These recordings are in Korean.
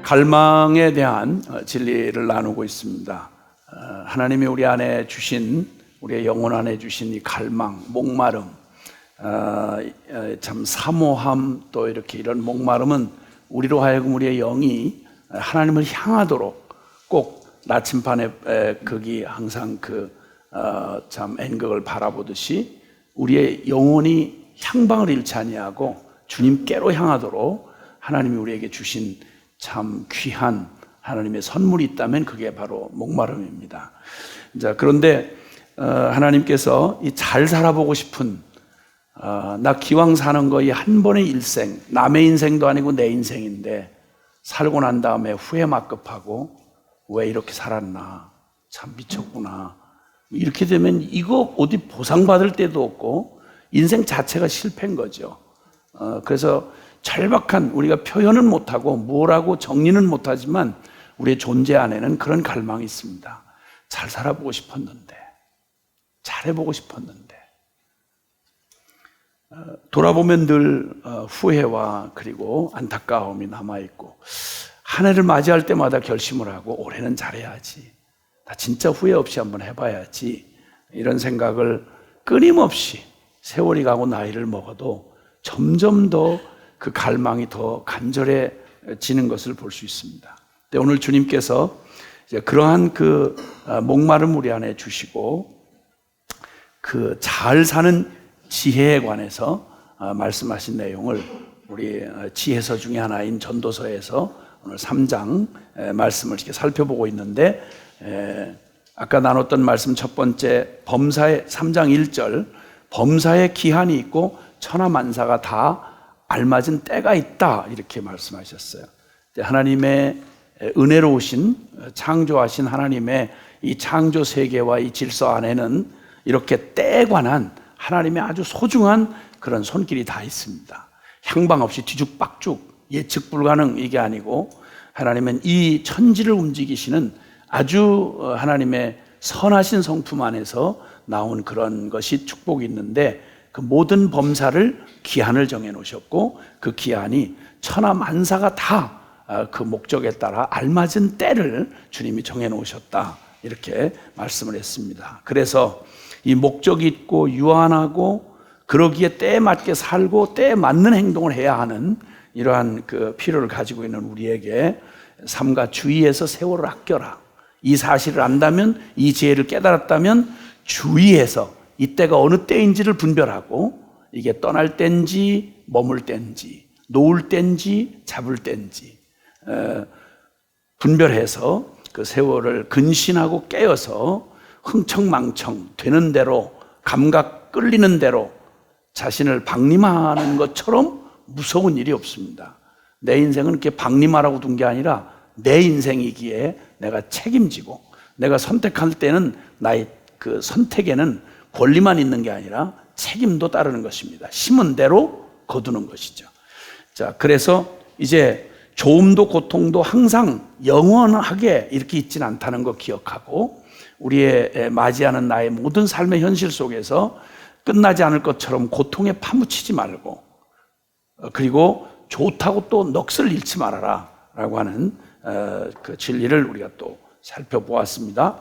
갈망에 대한 진리를 나누고 있습니다. 하나님이 우리 안에 주신, 우리의 영혼 안에 주신 이 갈망, 목마름, 참 사모함, 또 이렇게 이런 목마름은 우리로 하여금 우리의 영이 하나님을 향하도록 꼭 나침반에 거기 항상 참 N극을 바라보듯이 우리의 영혼이 향방을 잃지 아니하고 주님께로 향하도록 하나님이 우리에게 주신 참 귀한 하나님의 선물이 있다면 그게 바로 목마름입니다. 자, 그런데 하나님께서 이 잘 살아보고 싶은 나 기왕 사는 거 이 한 번의 일생, 남의 인생도 아니고 내 인생인데 살고 난 다음에 후회 막급하고 왜 이렇게 살았나, 참 미쳤구나, 이렇게 되면 이거 어디 보상받을 데도 없고 인생 자체가 실패인 거죠. 그래서 절박한, 우리가 표현은 못하고 뭐라고 정리는 못하지만 우리의 존재 안에는 그런 갈망이 있습니다. 잘 살아보고 싶었는데, 잘해보고 싶었는데, 돌아보면 늘 후회와 그리고 안타까움이 남아있고, 한 해를 맞이할 때마다 결심을 하고 올해는 잘해야지, 나 진짜 후회 없이 한번 해봐야지, 이런 생각을 끊임없이 세월이 가고 나이를 먹어도 점점 더 그 갈망이 더 간절해지는 것을 볼 수 있습니다. 오늘 주님께서 이제 그러한 목마름 우리 안에 주시고 잘 사는 지혜에 관해서 말씀하신 내용을 우리 지혜서 중에 하나인 전도서에서 오늘 3장 말씀을 이렇게 살펴보고 있는데, 아까 나눴던 말씀 첫 번째 범사의 3장 1절, 범사의 기한이 있고 천하만사가 다 알맞은 때가 있다, 이렇게 말씀하셨어요. 하나님의 은혜로우신, 창조하신 하나님의 이 창조 세계와 이 질서 안에는 이렇게 때에 관한 하나님의 아주 소중한 그런 손길이 다 있습니다. 향방 없이 뒤죽박죽, 예측 불가능, 이게 아니고 하나님은 이 천지를 움직이시는 아주 하나님의 선하신 성품 안에서 나온 그런 것이 축복이 있는데, 그 모든 범사를 기한을 정해 놓으셨고 그 기한이 천하만사가 다 그 목적에 따라 알맞은 때를 주님이 정해 놓으셨다, 이렇게 말씀을 했습니다. 그래서 이 목적이 있고 유한하고 그러기에 때에 맞게 살고 때에 맞는 행동을 해야 하는 이러한 필요를 가지고 있는 우리에게 삼가 주의해서 세월을 아껴라, 이 사실을 안다면, 이 지혜를 깨달았다면 주의해서 이때가 어느 때인지를 분별하고 이게 떠날 때인지 머물 때인지 놓을 때인지 잡을 때인지 분별해서 그 세월을 근신하고 깨어서 흥청망청 되는 대로, 감각 끌리는 대로 자신을 방림하는 것처럼 무서운 일이 없습니다. 내 인생은 이렇게 방림하라고 둔 게 아니라 내 인생이기에 내가 책임지고, 내가 선택할 때는 나의 그 선택에는 권리만 있는 게 아니라 책임도 따르는 것입니다. 심은 대로 거두는 것이죠. 자, 그래서 이제 조음도 고통도 항상 영원하게 이렇게 있지는 않다는 거 기억하고, 우리의 맞이하는 나의 모든 삶의 현실 속에서 끝나지 않을 것처럼 고통에 파묻히지 말고, 그리고 좋다고 또 넋을 잃지 말아라 라고 하는 그 진리를 우리가 또 살펴보았습니다.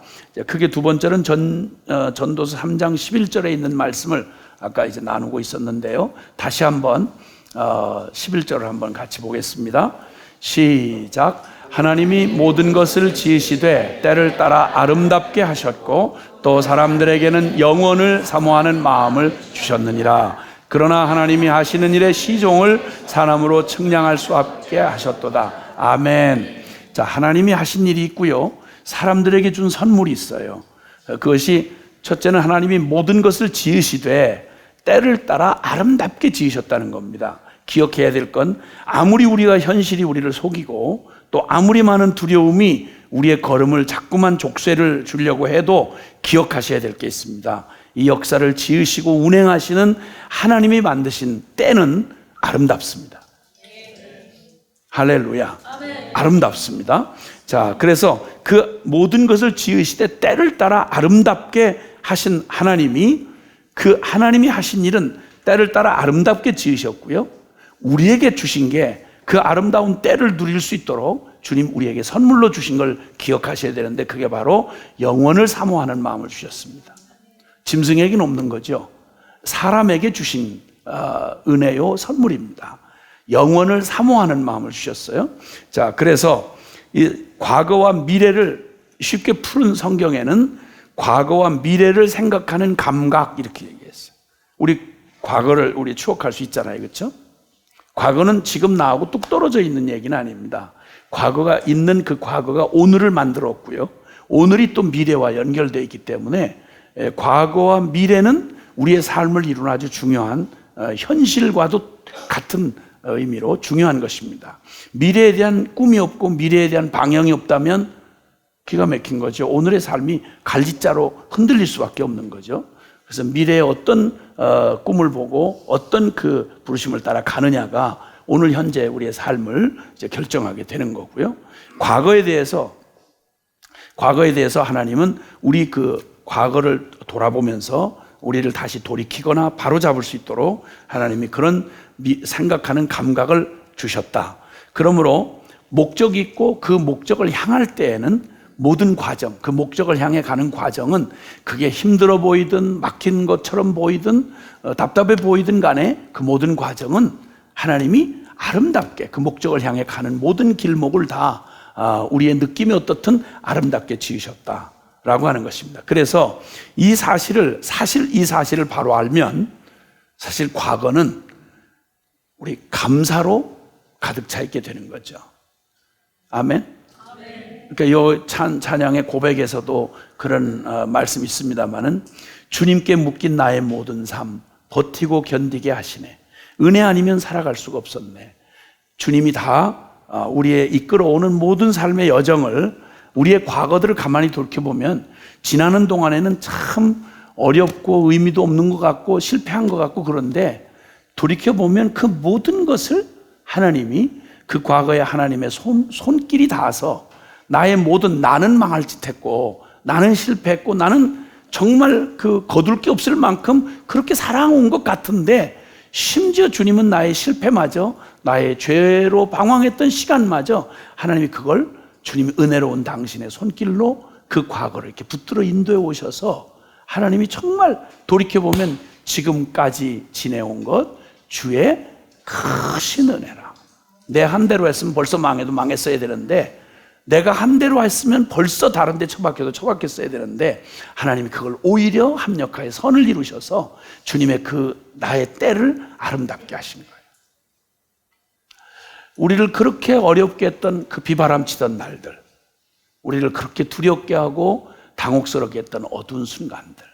크게 두 번째는 전도서 3장 11절에 있는 말씀을 아까 이제 나누고 있었는데요. 다시 한번 11절을 한번 같이 보겠습니다. 시작. 하나님이 모든 것을 지으시되 때를 따라 아름답게 하셨고 또 사람들에게는 영원을 사모하는 마음을 주셨느니라. 그러나 하나님이 하시는 일의 시종을 사람으로 측량할 수 없게 하셨도다. 아멘. 자, 하나님이 하신 일이 있고요, 사람들에게 준 선물이 있어요. 그것이 첫째는 하나님이 모든 것을 지으시되 때를 따라 아름답게 지으셨다는 겁니다. 기억해야 될 건, 아무리 우리가 현실이 우리를 속이고 또 아무리 많은 두려움이 우리의 걸음을 자꾸만 족쇄를 주려고 해도 기억하셔야 될 게 있습니다. 이 역사를 지으시고 운행하시는 하나님이 만드신 때는 아름답습니다. 할렐루야. 아름답습니다. 자, 그래서 그 모든 것을 지으시되 때를 따라 아름답게 하신 하나님이, 그 하나님이 하신 일은 때를 따라 아름답게 지으셨고요, 우리에게 주신 게 그 아름다운 때를 누릴 수 있도록 주님 우리에게 선물로 주신 걸 기억하셔야 되는데 그게 바로 영원을 사모하는 마음을 주셨습니다. 짐승에게는 없는 거죠. 사람에게 주신 은혜요 선물입니다. 영원을 사모하는 마음을 주셨어요. 자, 그래서 이 과거와 미래를 쉽게 푸른 성경에는 과거와 미래를 생각하는 감각 이렇게 얘기했어요. 우리 과거를 우리 추억할 수 있잖아요, 그렇죠? 과거는 지금 나하고 뚝 떨어져 있는 얘기는 아닙니다. 과거가 있는 그 과거가 오늘을 만들었고요. 오늘이 또 미래와 연결되어 있기 때문에 과거와 미래는 우리의 삶을 이루는 아주 중요한 현실과도 같은 의미로 중요한 것입니다. 미래에 대한 꿈이 없고 미래에 대한 방향이 없다면 기가 막힌 거죠. 오늘의 삶이 갈짓자로 흔들릴 수밖에 없는 거죠. 그래서 미래에 어떤 꿈을 보고 어떤 그 부르심을 따라 가느냐가 오늘 현재 우리의 삶을 이제 결정하게 되는 거고요. 과거에 대해서 하나님은 우리 그 과거를 돌아보면서 우리를 다시 돌이키거나 바로잡을 수 있도록 하나님이 그런 생각하는 감각을 주셨다. 그러므로 목적이 있고 그 목적을 향할 때에는 모든 과정, 그 목적을 향해 가는 과정은 그게 힘들어 보이든 막힌 것처럼 보이든 답답해 보이든 간에 그 모든 과정은 하나님이 아름답게 그 목적을 향해 가는 모든 길목을 다 우리의 느낌이 어떻든 아름답게 지으셨다라고 하는 것입니다. 그래서 이 사실을 바로 알면 사실 과거는 우리 감사로 가득 차 있게 되는 거죠. 아멘. 그러니까 이 찬양의 고백에서도 그런 말씀이 있습니다만은 주님께 묶인 나의 모든 삶 버티고 견디게 하시네. 은혜 아니면 살아갈 수가 없었네. 주님이 다 우리의 이끌어오는 모든 삶의 여정을 우리의 과거들을 가만히 돌이켜보면 지나는 동안에는 참 어렵고 의미도 없는 것 같고 실패한 것 같고 그런데 돌이켜보면 그 모든 것을 하나님이 그 과거에 하나님의 손길이 닿아서 나의 모든 나는 망할 짓 했고 나는 실패했고 나는 정말 그 거둘 게 없을 만큼 그렇게 살아온 것 같은데 심지어 주님은 나의 실패마저 나의 죄로 방황했던 시간마저 하나님이 그걸 주님이 은혜로운 당신의 손길로 그 과거를 이렇게 붙들어 인도해 오셔서 하나님이 정말 돌이켜보면 지금까지 지내온 것 주의 크신 은혜라. 내 한 대로 했으면 벌써 망해도 망했어야 되는데 내가 한 대로 했으면 벌써 다른 데 처박혀도 처박혔어야 되는데 하나님이 그걸 오히려 합력하여 선을 이루셔서 주님의 그 나의 때를 아름답게 하신 거예요. 우리를 그렇게 어렵게 했던 그 비바람치던 날들, 우리를 그렇게 두렵게 하고 당혹스럽게 했던 어두운 순간들,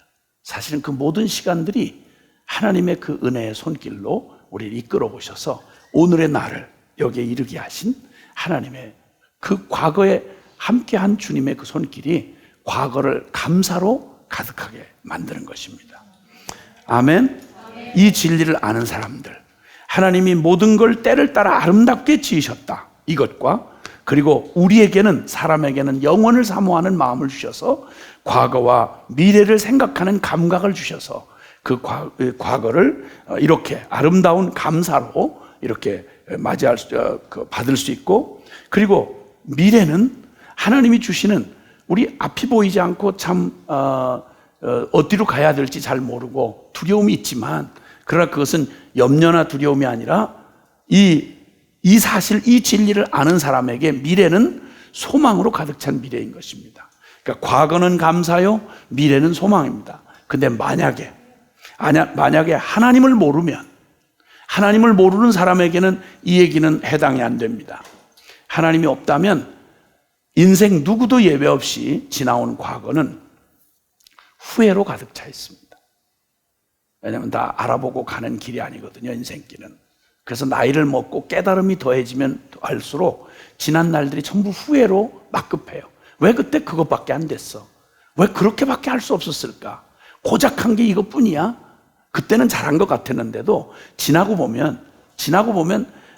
사실은 그 모든 시간들이 하나님의 그 은혜의 손길로 우리를 이끌어 오셔서 오늘의 나를 여기에 이르게 하신 하나님의 그 과거에 함께한 주님의 그 손길이 과거를 감사로 가득하게 만드는 것입니다. 아멘. 이 진리를 아는 사람들, 하나님이 모든 걸 때를 따라 아름답게 지으셨다, 이것과 그리고 우리에게는 사람에게는 영원을 사모하는 마음을 주셔서 과거와 미래를 생각하는 감각을 주셔서 그 과거를 이렇게 아름다운 감사로 이렇게 맞이할 받을 수 있고, 그리고 미래는 하나님이 주시는 우리 앞이 보이지 않고 참 어디로 가야 될지 잘 모르고 두려움이 있지만 그러나 그것은 염려나 두려움이 아니라 이 사실, 이 진리를 아는 사람에게 미래는 소망으로 가득 찬 미래인 것입니다. 그러니까 과거는 감사요, 미래는 소망입니다. 근데 만약에 하나님을 모르면, 하나님을 모르는 사람에게는 이 얘기는 해당이 안 됩니다. 하나님이 없다면 인생 누구도 예외 없이 지나온 과거는 후회로 가득 차 있습니다. 왜냐하면 다 알아보고 가는 길이 아니거든요, 인생길은. 그래서 나이를 먹고 깨달음이 더해지면 할수록 지난 날들이 전부 후회로 막급해요. 왜 그때 그것밖에 안 됐어? 왜 그렇게밖에 할 수 없었을까? 고작 한 게 이것뿐이야? 그때는 잘한 것 같았는데도 지나고 보면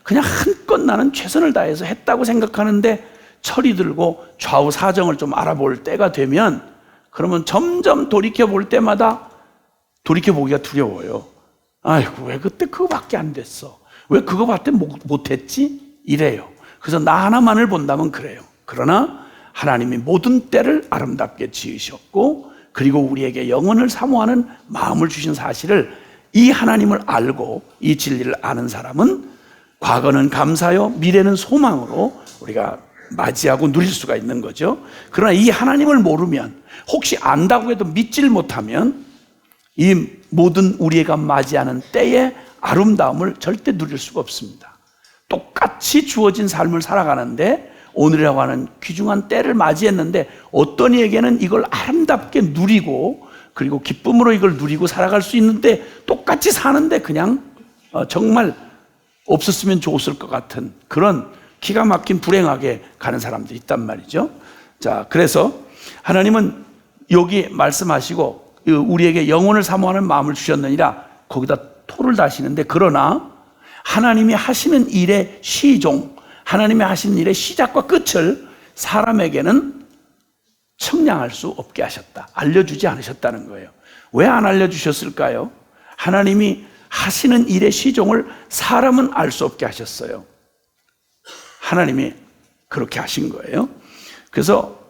그냥 한껏 나는 최선을 다해서 했다고 생각하는데 철이 들고 좌우 사정을 좀 알아볼 때가 되면 그러면 점점 돌이켜볼 때마다 돌이켜보기가 두려워요. 아이고, 왜 그때 그거밖에 안 됐어? 왜 그거밖에 못했지? 이래요. 그래서 나 하나만을 본다면 그래요. 그러나 하나님이 모든 때를 아름답게 지으셨고, 그리고 우리에게 영혼을 사모하는 마음을 주신 사실을, 이 하나님을 알고 이 진리를 아는 사람은 과거는 감사요, 미래는 소망으로 우리가 맞이하고 누릴 수가 있는 거죠. 그러나 이 하나님을 모르면, 혹시 안다고 해도 믿질 못하면 이 모든 우리가 맞이하는 때의 아름다움을 절대 누릴 수가 없습니다. 똑같이 주어진 삶을 살아가는데, 오늘이라고 하는 귀중한 때를 맞이했는데 어떤 이에게는 이걸 아름답게 누리고, 그리고 기쁨으로 이걸 누리고 살아갈 수 있는데, 똑같이 사는데 그냥 정말 없었으면 좋았을 것 같은 그런 기가 막힌 불행하게 가는 사람들이 있단 말이죠. 자, 그래서 하나님은 여기 말씀하시고 우리에게 영혼을 사모하는 마음을 주셨느니라, 거기다 토를 다시는데, 그러나 하나님이 하시는 일의 시종, 하나님이 하시는 일의 시작과 끝을 사람에게는 측량할 수 없게 하셨다. 알려주지 않으셨다는 거예요. 왜 안 알려주셨을까요? 하나님이 하시는 일의 시종을 사람은 알 수 없게 하셨어요. 하나님이 그렇게 하신 거예요. 그래서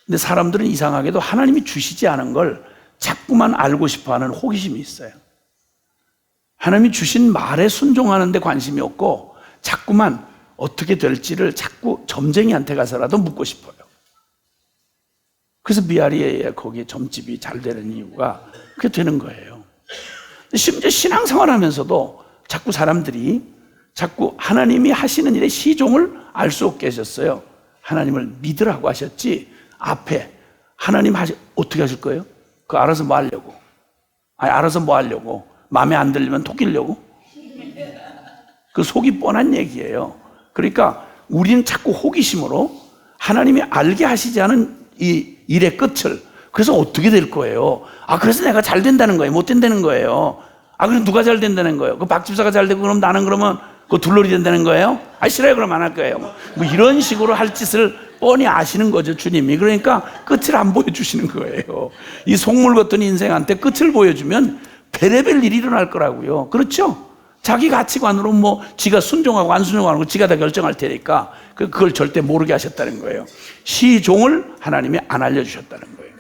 근데 사람들은 이상하게도 하나님이 주시지 않은 걸 자꾸만 알고 싶어하는 호기심이 있어요. 하나님이 주신 말에 순종하는 데 관심이 없고, 자꾸만 어떻게 될지를 자꾸 점쟁이한테 가서라도 묻고 싶어요. 그래서 미아리에 거기에 점집이 잘 되는 이유가 그게 되는 거예요. 심지어 신앙생활 하면서도 자꾸 사람들이 자꾸 하나님이 하시는 일의 시종을 알 수 없게 하셨어요. 하나님을 믿으라고 하셨지, 앞에 하나님 어떻게 하실 거예요? 그거 알아서 뭐 하려고? 아니, 알아서 뭐 하려고? 마음에 안 들리면 토끼려고? 그 속이 뻔한 얘기예요. 그러니까 우리는 자꾸 호기심으로 하나님이 알게 하시지 않은 이 일의 끝을, 그래서 어떻게 될 거예요? 아, 그래서 내가 잘 된다는 거예요? 못 된다는 거예요? 아, 그럼 누가 잘 된다는 거예요? 그 박 집사가 잘 되고, 그럼 나는 그러면 그 둘러리 된다는 거예요? 아, 싫어요. 그럼 안 할 거예요. 뭐 이런 식으로 할 짓을 뻔히 아시는 거죠, 주님이. 그러니까 끝을 안 보여주시는 거예요. 이 속물 같은 인생한테 끝을 보여주면 별의별 일이 일어날 거라고요. 그렇죠? 자기 가치관으로 뭐 지가 순종하고 안 순종하는 거 지가 다 결정할 테니까 그걸 절대 모르게 하셨다는 거예요. 시종을 하나님이 안 알려주셨다는 거예요.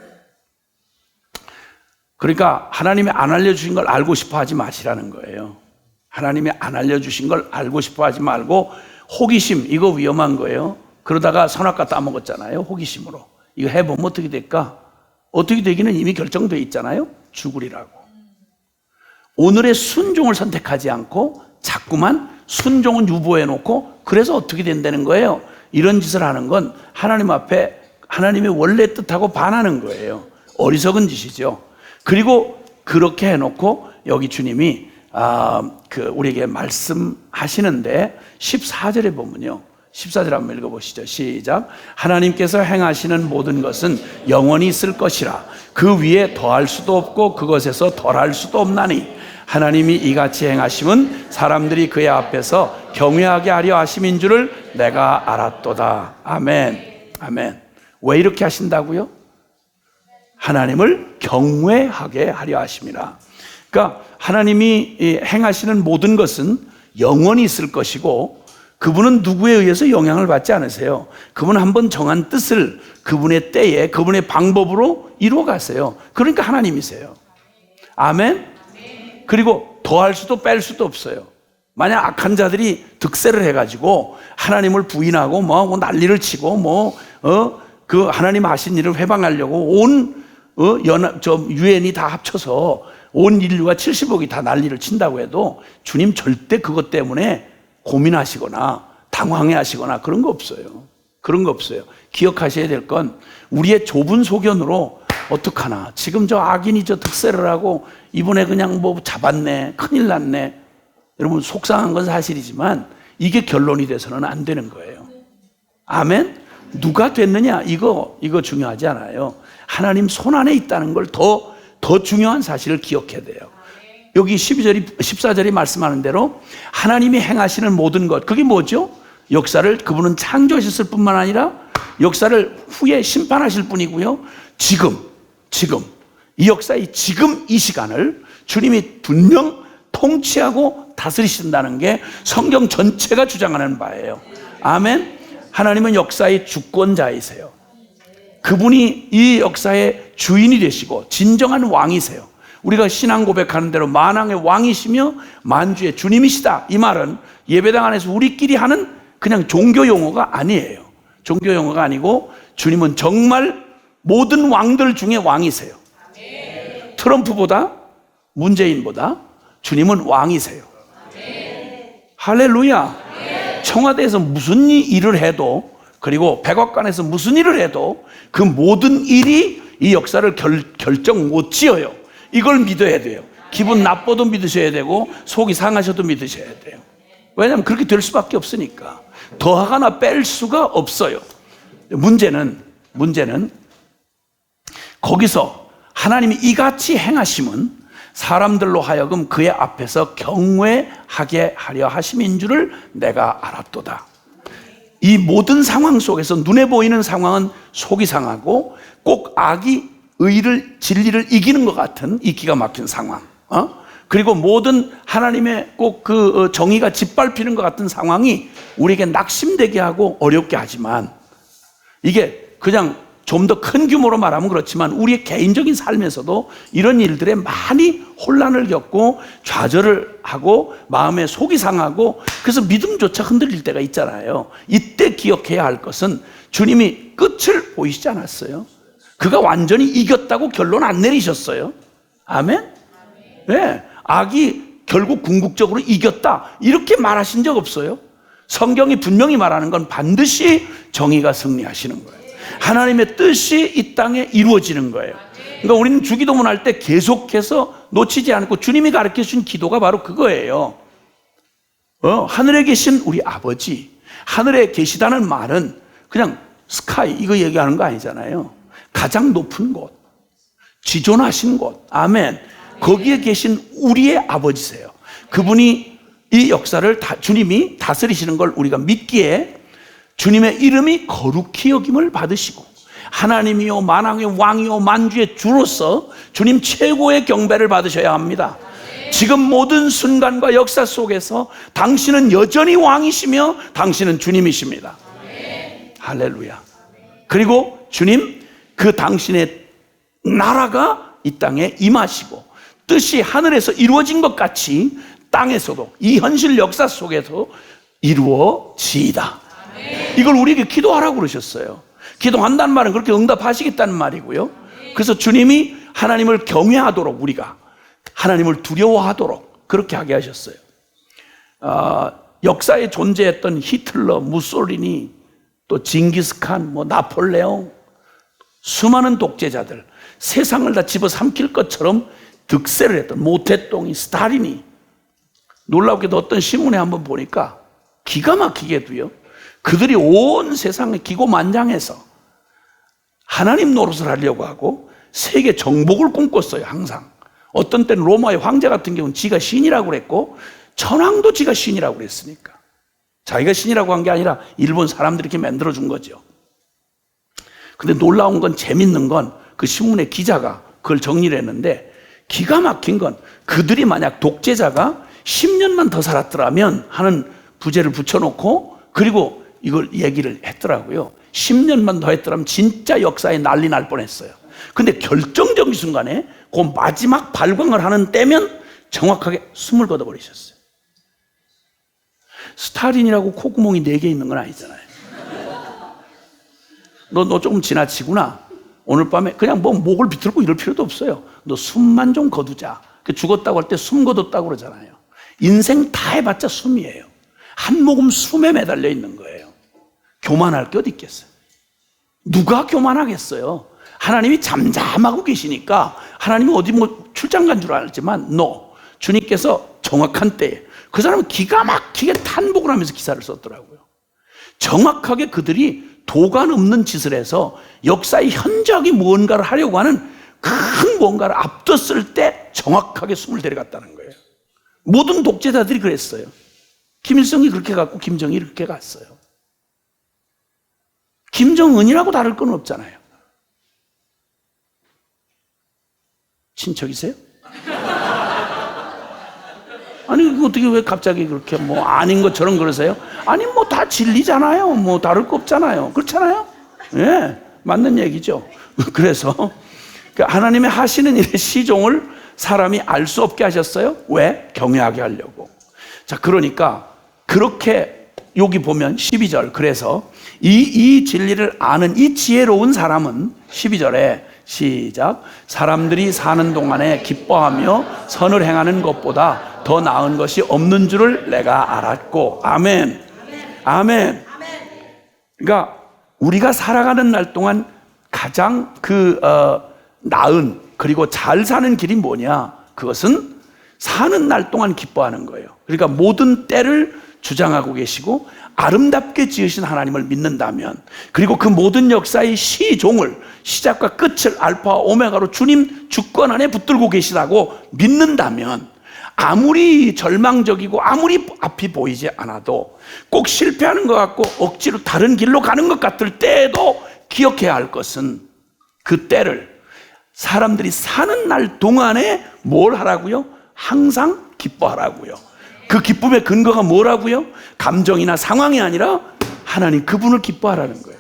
그러니까 하나님이 안 알려주신 걸 알고 싶어 하지 마시라는 거예요. 하나님이 안 알려주신 걸 알고 싶어 하지 말고, 호기심, 이거 위험한 거예요. 그러다가 선악과 따먹었잖아요, 호기심으로. 이거 해보면 어떻게 될까? 어떻게 되기는 이미 결정되어 있잖아요. 죽으리라고. 오늘의 순종을 선택하지 않고 자꾸만 순종은 유보해 놓고, 그래서 어떻게 된다는 거예요? 이런 짓을 하는 건 하나님 앞에 하나님의 원래 뜻하고 반하는 거예요. 어리석은 짓이죠. 그리고 그렇게 해놓고 여기 주님이 우리에게 말씀하시는데 14절에 보면요, 14절 한번 읽어보시죠. 시작. 하나님께서 행하시는 모든 것은 영원히 있을 것이라 그 위에 더할 수도 없고 그것에서 덜할 수도 없나니 하나님이 이같이 행하심은 사람들이 그의 앞에서 경외하게 하려 하심인 줄을 내가 알았도다. 아멘. 아멘. 왜 이렇게 하신다고요? 하나님을 경외하게 하려 하심이라. 그러니까 하나님이 행하시는 모든 것은 영원히 있을 것이고, 그분은 누구에 의해서 영향을 받지 않으세요. 그분은 한번 정한 뜻을 그분의 때에 그분의 방법으로 이루어 가세요. 그러니까 하나님이세요. 아멘. 그리고 더할 수도 뺄 수도 없어요. 만약 악한 자들이 득세를 해가지고 하나님을 부인하고 뭐 난리를 치고 그 하나님 하신 일을 회방하려고 온 유엔이 다 합쳐서 온 인류가 70억이 다 난리를 친다고 해도 주님 절대 그것 때문에 고민하시거나 당황해 하시거나 그런 거 없어요. 그런 거 없어요. 기억하셔야 될 건, 우리의 좁은 소견으로 어떡하나, 지금 저 악인이 저 득세를 하고 이번에 그냥 뭐 잡았네, 큰일 났네, 여러분 속상한 건 사실이지만 이게 결론이 돼서는 안 되는 거예요. 아멘. 누가 됐느냐, 이거 중요하지 않아요. 하나님 손 안에 있다는 걸 더 중요한 사실을 기억해야 돼요. 여기 14절이 말씀하는 대로 하나님이 행하시는 모든 것, 그게 뭐죠? 역사를 그분은 창조하셨을 뿐만 아니라 역사를 후에 심판하실 분이고요. 지금 이 역사의 지금 이 시간을 주님이 분명 통치하고 다스리신다는 게 성경 전체가 주장하는 바예요. 아멘. 하나님은 역사의 주권자이세요. 그분이 이 역사의 주인이 되시고 진정한 왕이세요. 우리가 신앙 고백하는 대로 만왕의 왕이시며 만주의 주님이시다, 이 말은 예배당 안에서 우리끼리 하는 그냥 종교 용어가 아니에요. 종교 용어가 아니고 주님은 정말 모든 왕들 중에 왕이세요. 트럼프보다, 문재인보다 주님은 왕이세요. 할렐루야. 청와대에서 무슨 일을 해도, 그리고 백악관에서 무슨 일을 해도 그 모든 일이 이 역사를 결정 못 지어요. 이걸 믿어야 돼요. 기분 나빠도 믿으셔야 되고 속이 상하셔도 믿으셔야 돼요. 왜냐하면 그렇게 될 수밖에 없으니까. 더하거나 뺄 수가 없어요. 문제는 거기서 하나님이 이같이 행하심은 사람들로 하여금 그의 앞에서 경외하게 하려 하심인 줄을 내가 알았도다. 이 모든 상황 속에서 눈에 보이는 상황은 속이 상하고 꼭 악이 의를, 진리를 이기는 것 같은 이 기가 막힌 상황, 그리고 모든 하나님의 꼭 그 정의가 짓밟히는 것 같은 상황이 우리에게 낙심되게 하고 어렵게 하지만, 이게 그냥 좀 더 큰 규모로 말하면 그렇지만 우리의 개인적인 삶에서도 이런 일들에 많이 혼란을 겪고 좌절을 하고 마음에 속이 상하고 그래서 믿음조차 흔들릴 때가 있잖아요. 이때 기억해야 할 것은 주님이 끝을 보이시지 않았어요. 그가 완전히 이겼다고 결론 안 내리셨어요. 아멘? 네, 악이 결국 궁극적으로 이겼다 이렇게 말하신 적 없어요. 성경이 분명히 말하는 건 반드시 정의가 승리하시는 거예요. 하나님의 뜻이 이 땅에 이루어지는 거예요. 그러니까 우리는 주기도문 할 때 계속해서 놓치지 않고 주님이 가르쳐 주신 기도가 바로 그거예요. 하늘에 계신 우리 아버지, 하늘에 계시다는 말은 그냥 스카이 이거 얘기하는 거 아니잖아요. 가장 높은 곳, 지존하신 곳, 아멘. 거기에 계신 우리의 아버지세요. 그분이 이 역사를 주님이 다스리시는 걸 우리가 믿기에 주님의 이름이 거룩히 여김을 받으시고 하나님이요 만왕의 왕이요 만주의 주로서 주님 최고의 경배를 받으셔야 합니다. 지금 모든 순간과 역사 속에서 당신은 여전히 왕이시며 당신은 주님이십니다. 할렐루야. 그리고 주님, 그 당신의 나라가 이 땅에 임하시고 뜻이 하늘에서 이루어진 것 같이 땅에서도 이 현실 역사 속에서 이루어지이다. 이걸 우리에게 기도하라고 그러셨어요. 기도한다는 말은 그렇게 응답하시겠다는 말이고요. 그래서 주님이 하나님을 경외하도록, 우리가 하나님을 두려워하도록 그렇게 하게 하셨어요. 역사에 존재했던 히틀러, 무솔리니, 또 징기스칸, 나폴레옹, 수많은 독재자들, 세상을 다 집어삼킬 것처럼 득세를 했던 모태똥이, 스탈린이, 놀랍게도 어떤 신문에 한번 보니까 기가 막히게도요, 그들이 온 세상에 기고만장해서 하나님 노릇을 하려고 하고 세계 정복을 꿈꿨어요. 항상 어떤 때는 로마의 황제 같은 경우는 지가 신이라고 그랬고 천황도 지가 신이라고 그랬으니까 자기가 신이라고 한 게 아니라 일본 사람들이 이렇게 만들어준 거죠. 근데 놀라운 건, 재밌는 건 그 신문의 기자가 그걸 정리를 했는데 기가 막힌 건 그들이 만약 독재자가 10년만 더 살았더라면 하는 부제를 붙여놓고 그리고 이걸 얘기를 했더라고요. 10년만 더 했더라면 진짜 역사에 난리 날 뻔했어요. 근데 결정적인 순간에 그 마지막 발광을 하는 때면 정확하게 숨을 거둬버리셨어요. 스탈린이라고 콧구멍이 4개 있는 건 아니잖아요. 너 조금 지나치구나. 오늘 밤에 그냥 목을 비틀고 이럴 필요도 없어요. 너 숨만 좀 거두자. 죽었다고 할 때 숨 거뒀다고 그러잖아요. 인생 다 해봤자 숨이에요. 한 모금 숨에 매달려 있는 거예요. 교만할 게 어디 있겠어요? 누가 교만하겠어요? 하나님이 잠잠하고 계시니까 하나님이 어디 출장 간 줄 알지만 주님께서 정확한 때에 그 사람은 기가 막히게 탄복을 하면서 기사를 썼더라고요. 정확하게 그들이 도관 없는 짓을 해서 역사의 현저하게 무언가를 하려고 하는 큰 무언가를 앞뒀을 때 정확하게 숨을 데려갔다는 거예요. 모든 독재자들이 그랬어요. 김일성이 그렇게 갔고 김정일이 그렇게 갔어요. 김정은이라고 다를 건 없잖아요. 친척이세요? 아니 어떻게 왜 갑자기 그렇게 뭐 아닌 것처럼 그러세요? 아니 뭐 다 진리잖아요. 뭐 다를 거 없잖아요. 그렇잖아요. 예, 맞는 얘기죠. 그래서 하나님의 하시는 일의 시종을 사람이 알 수 없게 하셨어요. 왜? 경외하게 하려고. 자, 그러니까 그렇게 여기 보면 12절, 그래서 이 진리를 아는 이 지혜로운 사람은 12절에 시작, 사람들이 사는 동안에 기뻐하며 선을 행하는 것보다 더 나은 것이 없는 줄을 내가 알았고. 아멘. 아멘. 그러니까 우리가 살아가는 날 동안 가장 나은 그리고 잘 사는 길이 뭐냐? 그것은 사는 날 동안 기뻐하는 거예요. 그러니까 모든 때를 주장하고 계시고 아름답게 지으신 하나님을 믿는다면, 그리고 그 모든 역사의 시종을, 시작과 끝을 알파와 오메가로 주님 주권 안에 붙들고 계시다고 믿는다면, 아무리 절망적이고 아무리 앞이 보이지 않아도 꼭 실패하는 것 같고 억지로 다른 길로 가는 것 같을 때에도 기억해야 할 것은 그 때를, 사람들이 사는 날 동안에 뭘 하라고요? 항상 기뻐하라고요. 그 기쁨의 근거가 뭐라고요? 감정이나 상황이 아니라 하나님 그분을 기뻐하라는 거예요.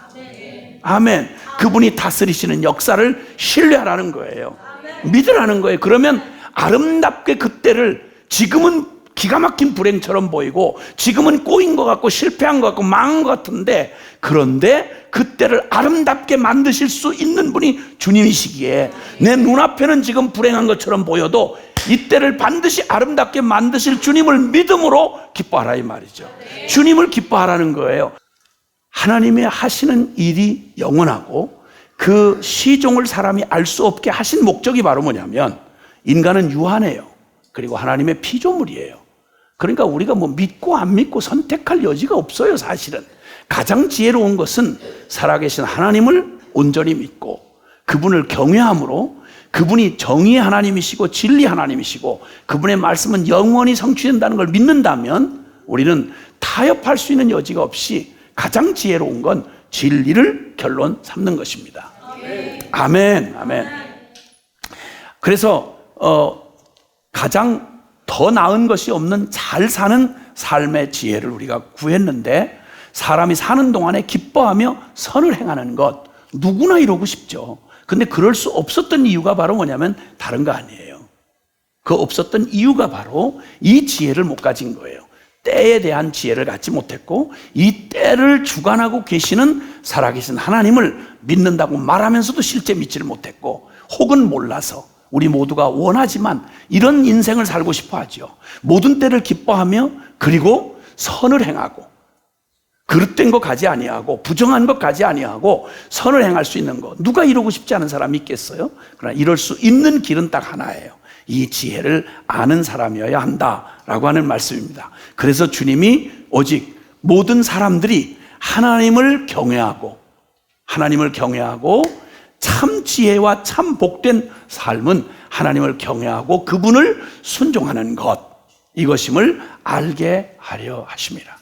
아멘. 그분이 다스리시는 역사를 신뢰하라는 거예요. 믿으라는 거예요. 그러면 아름답게 그때를, 지금은 기가 막힌 불행처럼 보이고 지금은 꼬인 것 같고 실패한 것 같고 망한 것 같은데, 그런데 그때를 아름답게 만드실 수 있는 분이 주님이시기에 내 눈앞에는 지금 불행한 것처럼 보여도 이때를 반드시 아름답게 만드실 주님을 믿음으로 기뻐하라 이 말이죠. 주님을 기뻐하라는 거예요. 하나님의 하시는 일이 영원하고 그 시종을 사람이 알 수 없게 하신 목적이 바로 뭐냐면, 인간은 유한해요. 그리고 하나님의 피조물이에요. 그러니까 우리가 뭐 믿고 안 믿고 선택할 여지가 없어요. 사실은 가장 지혜로운 것은 살아계신 하나님을 온전히 믿고 그분을 경외함으로, 그분이 정의의 하나님이시고 진리 하나님이시고 그분의 말씀은 영원히 성취된다는 걸 믿는다면 우리는 타협할 수 있는 여지가 없이 가장 지혜로운 건 진리를 결론 삼는 것입니다. 아멘. 아멘. 그래서 가장 더 나은 것이 없는 잘 사는 삶의 지혜를 우리가 구했는데, 사람이 사는 동안에 기뻐하며 선을 행하는 것, 누구나 이러고 싶죠. 근데 그럴 수 없었던 이유가 바로 뭐냐면 다른 거 아니에요. 그 없었던 이유가 바로 이 지혜를 못 가진 거예요. 때에 대한 지혜를 갖지 못했고, 이 때를 주관하고 계시는 살아계신 하나님을 믿는다고 말하면서도 실제 믿지를 못했고, 혹은 몰라서, 우리 모두가 원하지만 이런 인생을 살고 싶어 하죠. 모든 때를 기뻐하며 그리고 선을 행하고, 그릇된 것 가지 아니하고 부정한 것 가지 아니하고 선을 행할 수 있는 것, 누가 이루고 싶지 않은 사람이 있겠어요? 그러나 이럴 수 있는 길은 딱 하나예요. 이 지혜를 아는 사람이어야 한다라고 하는 말씀입니다. 그래서 주님이 오직 모든 사람들이 하나님을 경외하고 참 지혜와 참 복된 삶은 하나님을 경외하고 그분을 순종하는 것, 이것임을 알게 하려 하십니다.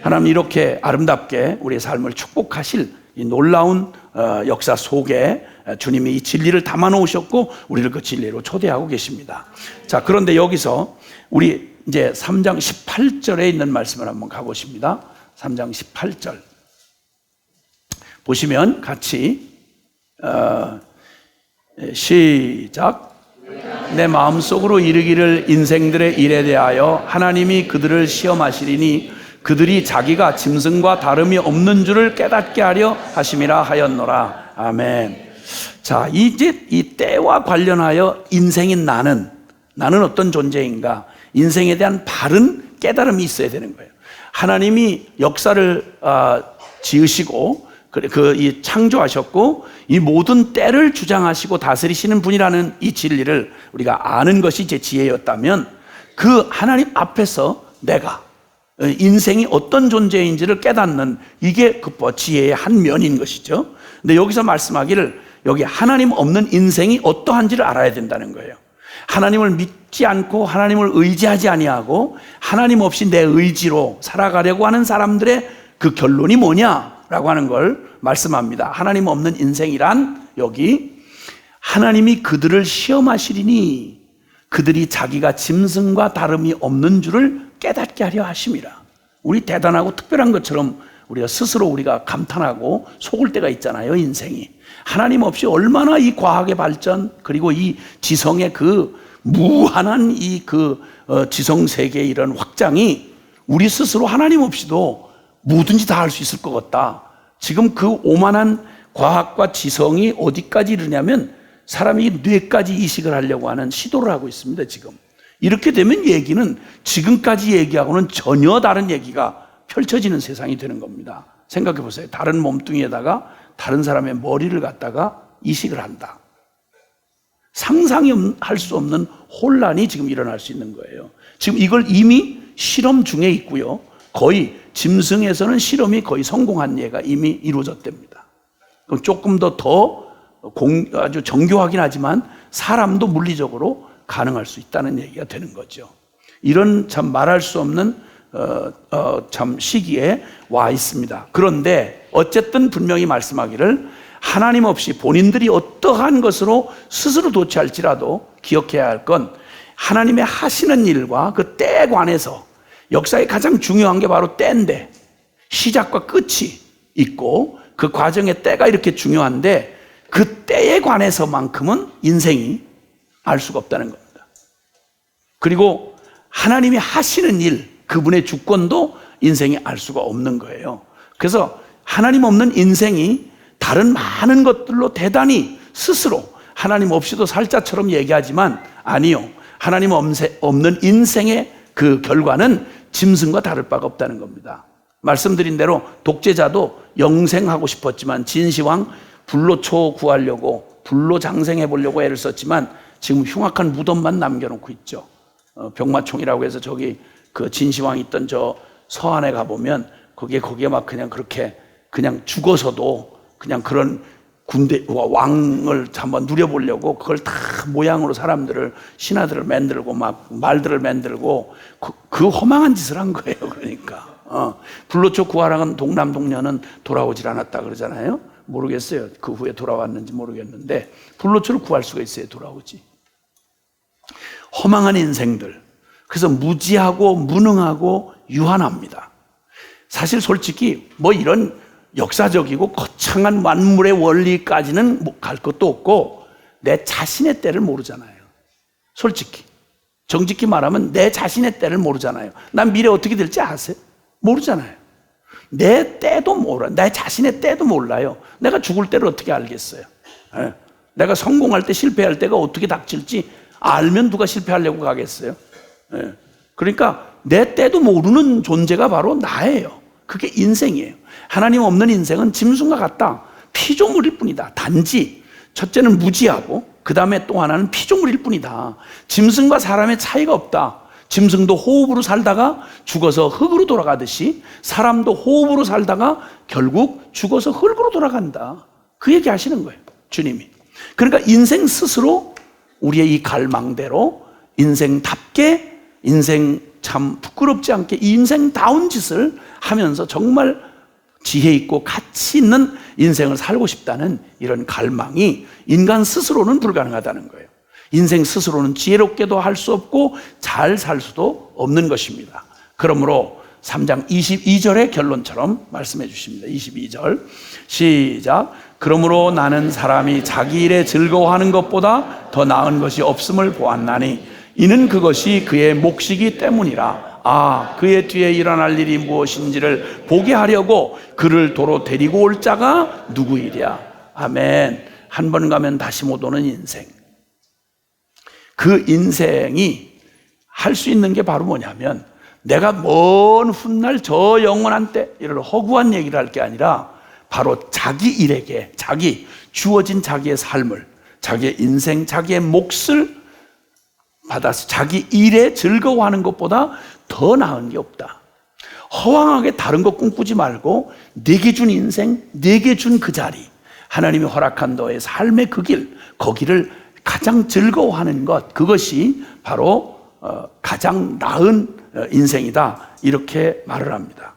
하나님 이렇게 아름답게 우리의 삶을 축복하실 이 놀라운 역사 속에 주님이 이 진리를 담아 놓으셨고 우리를 그 진리로 초대하고 계십니다. 자, 그런데 여기서 우리 이제 3장 18절에 있는 말씀을 한번 가보십니다. 3장 18절 보시면 같이 시작. 내 마음속으로 이르기를 인생들의 일에 대하여 하나님이 그들을 시험하시리니 그들이 자기가 짐승과 다름이 없는 줄을 깨닫게 하려 하심이라 하였노라. 아멘. 자, 이제 이 때와 관련하여 인생인 나는 어떤 존재인가? 인생에 대한 바른 깨달음이 있어야 되는 거예요. 하나님이 역사를 지으시고 이 창조하셨고 이 모든 때를 주장하시고 다스리시는 분이라는 이 진리를 우리가 아는 것이 제 지혜였다면, 그 하나님 앞에서 내가 인생이 어떤 존재인지를 깨닫는 이게 그 지혜의 한 면인 것이죠. 근데 여기서 말씀하기를 여기 하나님 없는 인생이 어떠한지를 알아야 된다는 거예요. 하나님을 믿지 않고 하나님을 의지하지 아니하고 하나님 없이 내 의지로 살아가려고 하는 사람들의 그 결론이 뭐냐라고 하는 걸 말씀합니다. 하나님 없는 인생이란 여기 하나님이 그들을 시험하시리니, 그들이 자기가 짐승과 다름이 없는 줄을 깨닫게 하려 하심이라. 우리 대단하고 특별한 것처럼 우리가 스스로 우리가 감탄하고 속을 때가 있잖아요, 인생이. 하나님 없이 얼마나 이 과학의 발전, 그리고 이 지성의 그 무한한 지성 세계의 이런 확장이 우리 스스로 하나님 없이도 뭐든지 다 할 수 있을 것 같다. 지금 그 오만한 과학과 지성이 어디까지 이르냐면 사람이 뇌까지 이식을 하려고 하는 시도를 하고 있습니다, 지금. 이렇게 되면 얘기는 지금까지 얘기하고는 전혀 다른 얘기가 펼쳐지는 세상이 되는 겁니다. 생각해 보세요. 다른 몸뚱이에다가 다른 사람의 머리를 갖다가 이식을 한다. 상상할 수 없는 혼란이 지금 일어날 수 있는 거예요. 지금 이걸 이미 실험 중에 있고요. 거의 짐승에서는 실험이 거의 성공한 예가 이미 이루어졌답니다. 조금 더 아주 정교하긴 하지만 사람도 물리적으로 가능할 수 있다는 얘기가 되는 거죠. 이런 참 말할 수 없는 참 시기에 와 있습니다. 그런데 어쨌든 분명히 말씀하기를 하나님 없이 본인들이 어떠한 것으로 스스로 도취할지라도 기억해야 할 건 하나님의 하시는 일과 그 때에 관해서 역사의 가장 중요한 게 바로 때인데 시작과 끝이 있고 그 과정의 때가 이렇게 중요한데 그 때에 관해서만큼은 인생이 알 수가 없다는 겁니다. 그리고 하나님이 하시는 일, 그분의 주권도 인생이 알 수가 없는 거예요. 그래서 하나님 없는 인생이 다른 많은 것들로 대단히 스스로 하나님 없이도 살자처럼 얘기하지만 아니요. 하나님 없는 인생의 그 결과는 짐승과 다를 바가 없다는 겁니다. 말씀드린 대로 독재자도 영생하고 싶었지만 진시황 불로초 구하려고 불로 장생해 보려고 애를 썼지만 지금 흉악한 무덤만 남겨놓고 있죠. 병마총이라고 해서 저기 그 진시황이 있던 저 서안에 가보면 거기에 막 그냥 그렇게 그냥 죽어서도 그냥 그런 군대 왕을 한번 누려보려고 그걸 다 모양으로 사람들을 신하들을 만들고 막 말들을 만들고 그 허망한 짓을 한 거예요. 그러니까 불로초 구하랑은 동남동녀는 돌아오질 않았다 그러잖아요. 모르겠어요. 그 후에 돌아왔는지 모르겠는데 불로초를 구할 수가 있어야 돌아오지. 허망한 인생들. 그래서 무지하고 무능하고 유한합니다. 사실 솔직히 뭐 이런 역사적이고 거창한 만물의 원리까지는 갈 것도 없고 내 자신의 때를 모르잖아요. 솔직히 정직히 말하면 내 자신의 때를 모르잖아요. 난 미래 어떻게 될지 아세요? 모르잖아요. 내 때도 몰라. 내 자신의 때도 몰라요. 내가 죽을 때를 어떻게 알겠어요? 내가 성공할 때 실패할 때가 어떻게 닥칠지 알면 누가 실패하려고 가겠어요? 그러니까 내 때도 모르는 존재가 바로 나예요. 그게 인생이에요. 하나님 없는 인생은 짐승과 같다. 피조물일 뿐이다. 단지 첫째는 무지하고 그 다음에 또 하나는 피조물일 뿐이다. 짐승과 사람의 차이가 없다. 짐승도 호흡으로 살다가 죽어서 흙으로 돌아가듯이 사람도 호흡으로 살다가 결국 죽어서 흙으로 돌아간다. 그 얘기 하시는 거예요, 주님이. 그러니까 인생 스스로 우리의 이 갈망대로 인생답게 인생 참 부끄럽지 않게 인생다운 짓을 하면서 정말 지혜 있고 가치 있는 인생을 살고 싶다는 이런 갈망이 인간 스스로는 불가능하다는 거예요. 인생 스스로는 지혜롭게도 할 수 없고 잘 살 수도 없는 것입니다. 그러므로 3장 22절의 결론처럼 말씀해 주십니다. 22절 시작. 그러므로 나는 사람이 자기 일에 즐거워하는 것보다 더 나은 것이 없음을 보았나니 이는 그것이 그의 몫이기 때문이라. 그의 뒤에 일어날 일이 무엇인지를 보게 하려고 그를 도로 데리고 올 자가 누구이랴. 아멘. 한 번 가면 다시 못 오는 인생. 그 인생이 할 수 있는 게 바로 뭐냐면 내가 먼 훗날 저 영원한 때 이런 허구한 얘기를 할 게 아니라 바로 자기 일에게 주어진 자기의 삶을 자기의 인생, 자기의 몫을 받아서 자기 일에 즐거워하는 것보다 더 나은 게 없다. 허황하게 다른 거 꿈꾸지 말고 내게 준 인생, 내게 준 그 자리, 하나님이 허락한 너의 삶의 그 길, 거기를 가장 즐거워하는 것, 그것이 바로 가장 나은 인생이다. 이렇게 말을 합니다.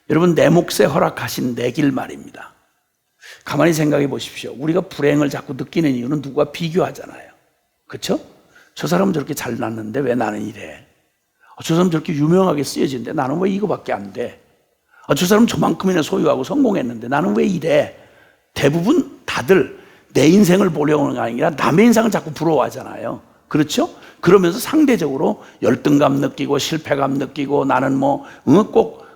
여러분, 내 몫에 허락하신 내 길 말입니다. 가만히 생각해 보십시오. 우리가 불행을 자꾸 느끼는 이유는 누구와 비교하잖아요. 그렇죠? 저 사람은 저렇게 잘났는데 왜 나는 이래? 저 사람 저렇게 유명하게 쓰여지는데 나는 왜 이거밖에 안 돼? 저 사람 저만큼이나 소유하고 성공했는데 나는 왜 이래? 대부분 다들 내 인생을 보려고 하는 게 아니라 남의 인생을 자꾸 부러워하잖아요. 그렇죠? 그러면서 상대적으로 열등감 느끼고 실패감 느끼고 나는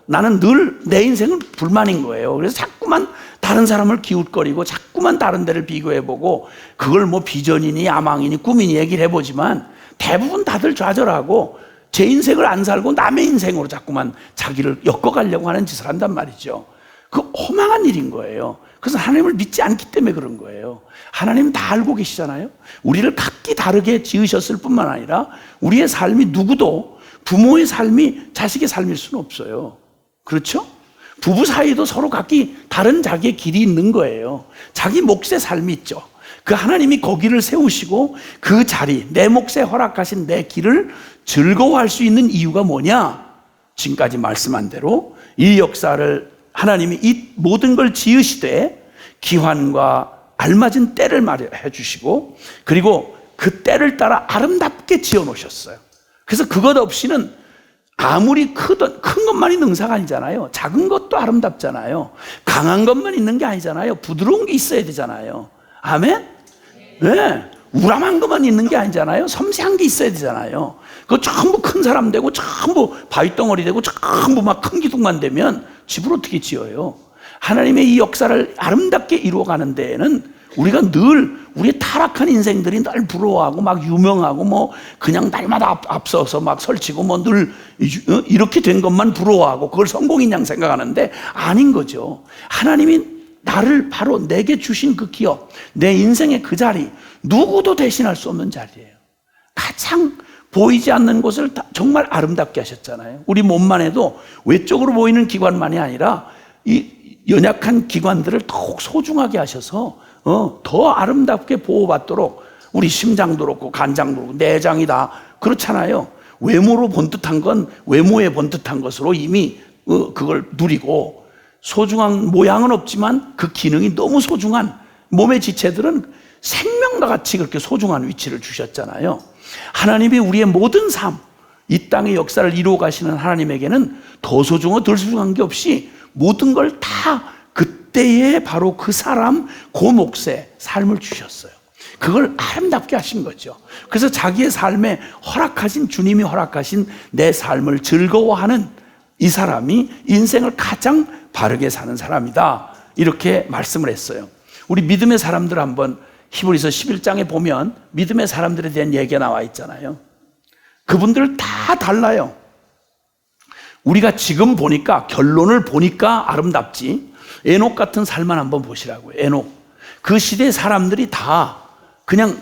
나는 늘 내 인생은 불만인 거예요. 그래서 자꾸만 다른 사람을 기웃거리고 자꾸만 다른 데를 비교해보고 그걸 비전이니 야망이니 꿈이니 얘기를 해보지만 대부분 다들 좌절하고 제 인생을 안 살고 남의 인생으로 자꾸만 자기를 엮어가려고 하는 짓을 한단 말이죠. 그 허망한 일인 거예요. 그래서 하나님을 믿지 않기 때문에 그런 거예요. 하나님은 다 알고 계시잖아요. 우리를 각기 다르게 지으셨을 뿐만 아니라 우리의 삶이 누구도 부모의 삶이 자식의 삶일 수는 없어요. 그렇죠? 부부 사이도 서로 각기 다른 자기의 길이 있는 거예요. 자기 몫의 삶이 있죠. 그 하나님이 거기를 세우시고 그 자리, 내 몫에 허락하신 내 길을 즐거워할 수 있는 이유가 뭐냐? 지금까지 말씀한 대로 이 역사를 하나님이 이 모든 걸 지으시되 기환과 알맞은 때를 마련해 주시고 그리고 그 때를 따라 아름답게 지어 놓으셨어요. 그래서 그것 없이는 아무리 큰 것만이 능사가 아니잖아요. 작은 것도 아름답잖아요. 강한 것만 있는 게 아니잖아요. 부드러운 게 있어야 되잖아요. 아멘? 네. 우람한 것만 있는 게 아니잖아요. 섬세한 게 있어야 되잖아요. 그거 전부 큰 사람 되고 전부 바위덩어리 되고 전부 막 큰 기둥만 되면 집을 어떻게 지어요? 하나님의 이 역사를 아름답게 이루어가는 데에는 우리가 늘 우리의 타락한 인생들이 늘 부러워하고 막 유명하고 그냥 날마다 앞서서 막 설치고 늘 이렇게 된 것만 부러워하고 그걸 성공인 양 생각하는데 아닌 거죠. 하나님이 나를 바로 내게 주신 그 기업, 내 인생의 그 자리, 누구도 대신할 수 없는 자리예요. 가장 보이지 않는 곳을 정말 아름답게 하셨잖아요. 우리 몸만 해도 외적으로 보이는 기관만이 아니라 이 연약한 기관들을 더욱 소중하게 하셔서 더 아름답게 보호받도록 우리 심장도 그렇고 간장도 그렇고 내장이 다 그렇잖아요. 외모로 번듯한 건 외모에 번듯한 것으로 이미 그걸 누리고 소중한 모양은 없지만 그 기능이 너무 소중한 몸의 지체들은 생명과 같이 그렇게 소중한 위치를 주셨잖아요. 하나님이 우리의 모든 삶, 이 땅의 역사를 이루어 가시는 하나님에게는 더 소중하고 덜 소중한 게 없이 모든 걸 다 그때에 바로 그 사람, 그 몫의 삶을 주셨어요. 그걸 아름답게 하신 거죠. 그래서 자기의 삶에 주님이 허락하신 내 삶을 즐거워하는 이 사람이 인생을 가장 바르게 사는 사람이다. 이렇게 말씀을 했어요. 우리 믿음의 사람들 한번 히브리서 11장에 보면 믿음의 사람들에 대한 얘기가 나와 있잖아요. 그분들 다 달라요. 우리가 지금 보니까 결론을 보니까 아름답지 에녹 같은 삶만 한번 보시라고요. 에녹. 그 시대 사람들이 다 그냥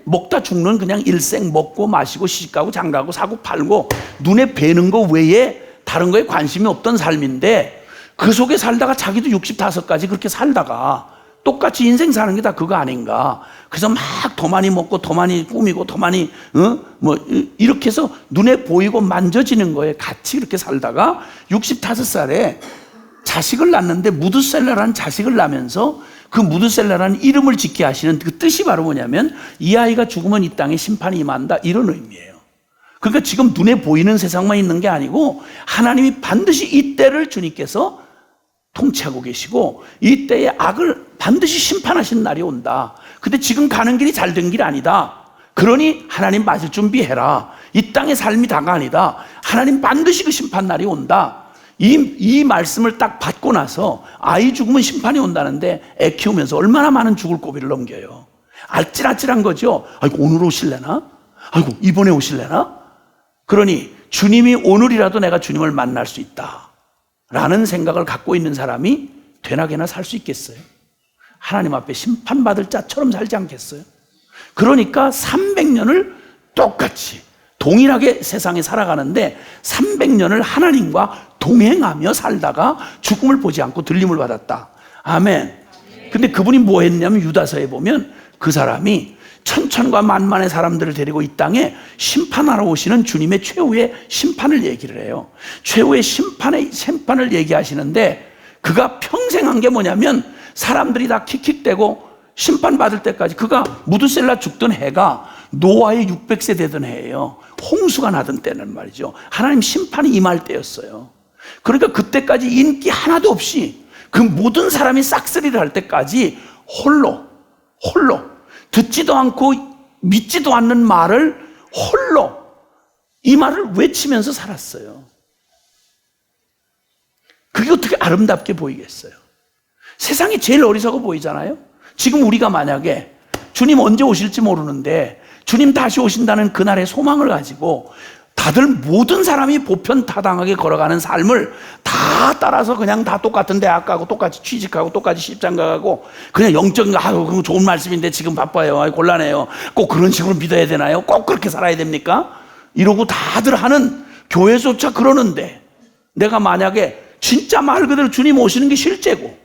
먹다 죽는 그냥 일생 먹고 마시고 시집가고 장가고 사고 팔고 눈에 뵈는 거 외에 다른 거에 관심이 없던 삶인데 그 속에 살다가 자기도 65까지 그렇게 살다가 똑같이 인생 사는 게 다 그거 아닌가. 그래서 막 더 많이 먹고 더 많이 꾸미고 더 많이 이렇게 해서 눈에 보이고 만져지는 거에 같이 그렇게 살다가 65살에 자식을 낳는데 무드셀라라는 자식을 낳으면서 그 무드셀라라는 이름을 짓게 하시는 그 뜻이 바로 뭐냐면 이 아이가 죽으면 이 땅에 심판이 임한다 이런 의미예요. 그러니까 지금 눈에 보이는 세상만 있는 게 아니고 하나님이 반드시 이 때를 주님께서 통치하고 계시고 이 때에 악을 반드시 심판하시는 날이 온다. 근데 지금 가는 길이 잘된 길이 아니다. 그러니 하나님 맞을 준비해라. 이 땅의 삶이 다가 아니다. 하나님 반드시 그 심판 날이 온다. 이 말씀을 딱 받고 나서 아이 죽으면 심판이 온다는데 애 키우면서 얼마나 많은 죽을 고비를 넘겨요. 아찔아찔한 거죠. 아이고 오늘 오실래나? 아이고 이번에 오실래나? 그러니 주님이 오늘이라도 내가 주님을 만날 수 있다 라는 생각을 갖고 있는 사람이 되나게나 살 수 있겠어요? 하나님 앞에 심판받을 자처럼 살지 않겠어요? 그러니까 300년을 똑같이 동일하게 세상에 살아가는데 300년을 하나님과 동행하며 살다가 죽음을 보지 않고 들림을 받았다. 아멘. 근데 그분이 뭐 했냐면 유다서에 보면 그 사람이 천천과 만만의 사람들을 데리고 이 땅에 심판하러 오시는 주님의 최후의 심판을 얘기를 해요. 최후의 심판을 얘기하시는데 그가 평생 한 게 뭐냐면 사람들이 다 킥킥대고 심판받을 때까지, 그가 무드셀라 죽던 해가 노아의 600세 되던 해예요. 홍수가 나던 때는 말이죠. 하나님 심판이 임할 때였어요. 그러니까 그때까지 인기 하나도 없이 그 모든 사람이 싹쓸이를 할 때까지 홀로 듣지도 않고 믿지도 않는 말을 홀로 이 말을 외치면서 살았어요. 그게 어떻게 아름답게 보이겠어요? 세상이 제일 어리석어 보이잖아요. 지금 우리가 만약에 주님 언제 오실지 모르는데 주님 다시 오신다는 그날의 소망을 가지고 다들 모든 사람이 보편타당하게 걸어가는 삶을 다 따라서 그냥 다 똑같은 대학 가고 똑같이 취직하고 똑같이 십장가 가고 그냥 영적인 거 좋은 말씀인데 지금 바빠요, 곤란해요, 꼭 그런 식으로 믿어야 되나요? 꼭 그렇게 살아야 됩니까? 이러고 다들 하는 교회조차 그러는데, 내가 만약에 진짜 말 그대로 주님 오시는 게 실제고,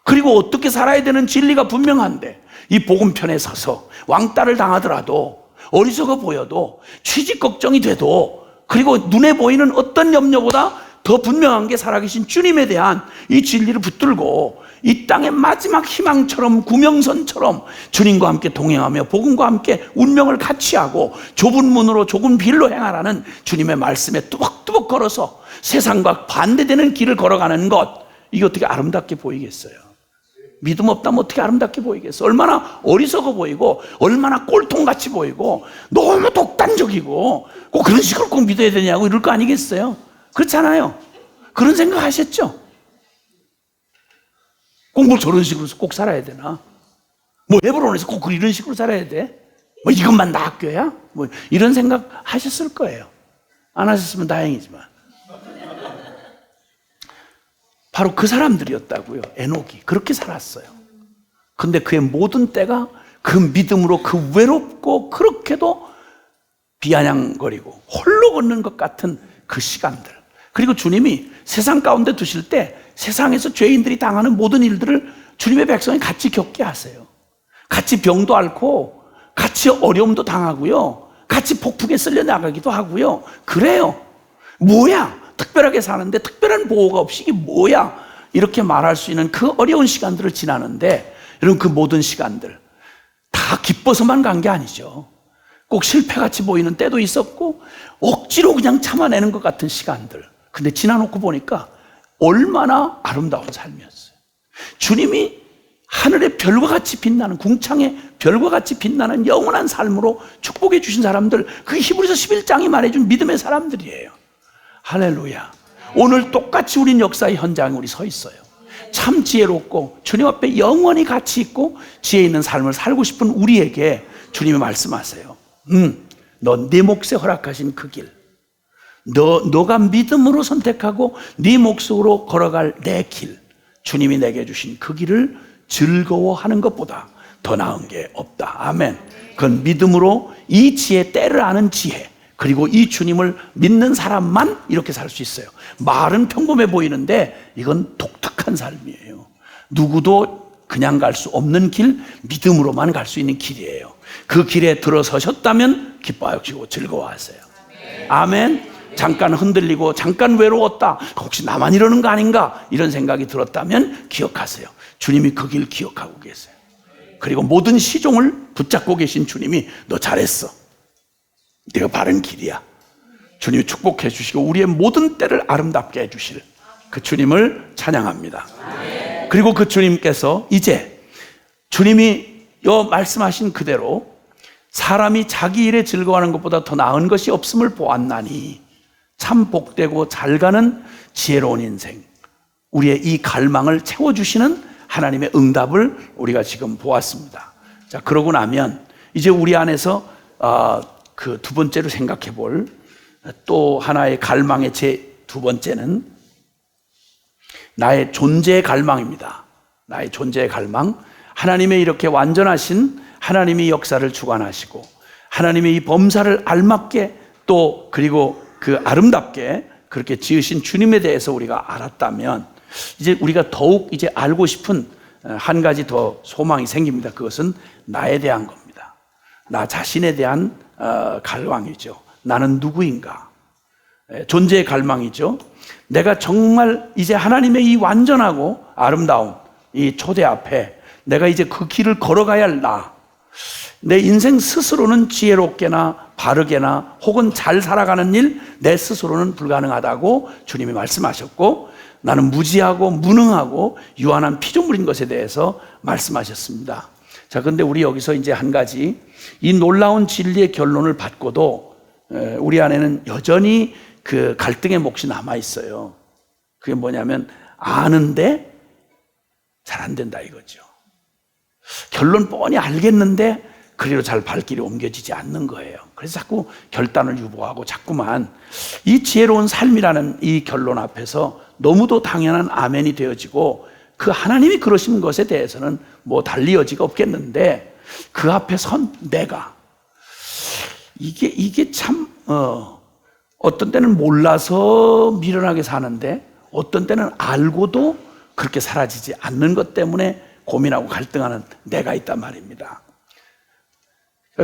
그리고 어떻게 살아야 되는 진리가 분명한데 이 복음편에 서서 왕따를 당하더라도, 어리석어 보여도, 취직 걱정이 돼도, 그리고 눈에 보이는 어떤 염려보다 더 분명한 게 살아계신 주님에 대한 이 진리를 붙들고 이 땅의 마지막 희망처럼, 구명선처럼 주님과 함께 동행하며 복음과 함께 운명을 같이 하고 좁은 문으로 좁은 길로 행하라는 주님의 말씀에 뚜벅뚜벅 걸어서 세상과 반대되는 길을 걸어가는 것, 이게 어떻게 아름답게 보이겠어요? 믿음 없다면 어떻게 아름답게 보이겠어? 얼마나 어리석어 보이고, 얼마나 꼴통같이 보이고, 너무 독단적이고, 꼭 그런 식으로 꼭 믿어야 되냐고 이럴 거 아니겠어요? 그렇잖아요. 그런 생각 하셨죠? 꼭 뭐 저런 식으로 꼭 살아야 되나? 뭐 헤브론에서 꼭 이런 식으로 살아야 돼? 뭐 이것만 다 학교야? 뭐 이런 생각 하셨을 거예요. 안 하셨으면 다행이지만. 바로 그 사람들이었다고요. 에녹이 그렇게 살았어요. 근데 그의 모든 때가 그 믿음으로, 그 외롭고 그렇게도 비아냥거리고 홀로 걷는 것 같은 그 시간들, 그리고 주님이 세상 가운데 두실 때 세상에서 죄인들이 당하는 모든 일들을 주님의 백성이 같이 겪게 하세요. 같이 병도 앓고 같이 어려움도 당하고요, 같이 폭풍에 쓸려 나가기도 하고요. 그래요. 뭐야, 특별하게 사는데 특별한 보호가 없이 이게 뭐야, 이렇게 말할 수 있는 그 어려운 시간들을 지나는데, 여러분 그 모든 시간들 다 기뻐서만 간 게 아니죠. 꼭 실패같이 보이는 때도 있었고 억지로 그냥 참아내는 것 같은 시간들, 근데 지나놓고 보니까 얼마나 아름다운 삶이었어요. 주님이 하늘의 별과 같이 빛나는, 궁창의 별과 같이 빛나는 영원한 삶으로 축복해 주신 사람들, 그 히브리서 11장이 말해준 믿음의 사람들이에요. 할렐루야. 오늘 똑같이 우린 역사의 현장에 우리 서 있어요. 참 지혜롭고 주님 앞에 영원히 가치 있고 지혜 있는 삶을 살고 싶은 우리에게 주님이 말씀하세요. 너 네 몫에 허락하신 그 길, 너가 믿음으로 선택하고 네 몫으로 걸어갈 내 길, 주님이 내게 주신 그 길을 즐거워하는 것보다 더 나은 게 없다. 아멘. 그건 믿음으로 이 지혜, 때를 아는 지혜, 그리고 이 주님을 믿는 사람만 이렇게 살 수 있어요. 말은 평범해 보이는데 이건 독특한 삶이에요. 누구도 그냥 갈 수 없는 길, 믿음으로만 갈 수 있는 길이에요. 그 길에 들어서셨다면 기뻐하시고 즐거워하세요. 아멘. 잠깐 흔들리고 잠깐 외로웠다, 혹시 나만 이러는 거 아닌가, 이런 생각이 들었다면 기억하세요. 주님이 그 길 기억하고 계세요. 그리고 모든 시종을 붙잡고 계신 주님이 너 잘했어, 네가 바른 길이야, 주님이 축복해 주시고 우리의 모든 때를 아름답게 해주실 그 주님을 찬양합니다. 그리고 그 주님께서 이제 주님이 말씀하신 그대로 사람이 자기 일에 즐거워하는 것보다 더 나은 것이 없음을 보았나니 참 복되고 잘가는 지혜로운 인생, 우리의 이 갈망을 채워주시는 하나님의 응답을 우리가 지금 보았습니다. 자, 그러고 나면 이제 우리 안에서 그 두 번째로 생각해 볼 또 하나의 갈망의 제 두 번째는 나의 존재의 갈망입니다. 나의 존재의 갈망. 하나님의 이렇게 완전하신 하나님이 역사를 주관하시고 하나님의 이 범사를 알맞게 또 그리고 그 아름답게 그렇게 지으신 주님에 대해서 우리가 알았다면 이제 우리가 더욱 이제 알고 싶은 한 가지 더 소망이 생깁니다. 그것은 나에 대한 겁니다. 나 자신에 대한 갈망이죠. 나는 누구인가? 존재의 갈망이죠. 내가 정말 이제 하나님의 이 완전하고 아름다운 이 초대 앞에 내가 이제 그 길을 걸어가야 할 내 인생 스스로는 지혜롭게나 바르게나 혹은 잘 살아가는 일 내 스스로는 불가능하다고 주님이 말씀하셨고, 나는 무지하고 무능하고 유한한 피조물인 것에 대해서 말씀하셨습니다. 자, 근데 우리 여기서 이제 한 가지, 이 놀라운 진리의 결론을 받고도 우리 안에는 여전히 그 갈등의 몫이 남아 있어요. 그게 뭐냐면 아는데 잘 안 된다 이거죠. 결론 뻔히 알겠는데 그리로 잘 발길이 옮겨지지 않는 거예요. 그래서 자꾸 결단을 유보하고 자꾸만 이 지혜로운 삶이라는 이 결론 앞에서 너무도 당연한 아멘이 되어지고, 그 하나님이 그러신 것에 대해서는 뭐 달리 여지가 없겠는데 그 앞에 선 내가 이게 참 어떤 때는 몰라서 미련하게 사는데 어떤 때는 알고도 그렇게 사라지지 않는 것 때문에 고민하고 갈등하는 내가 있단 말입니다.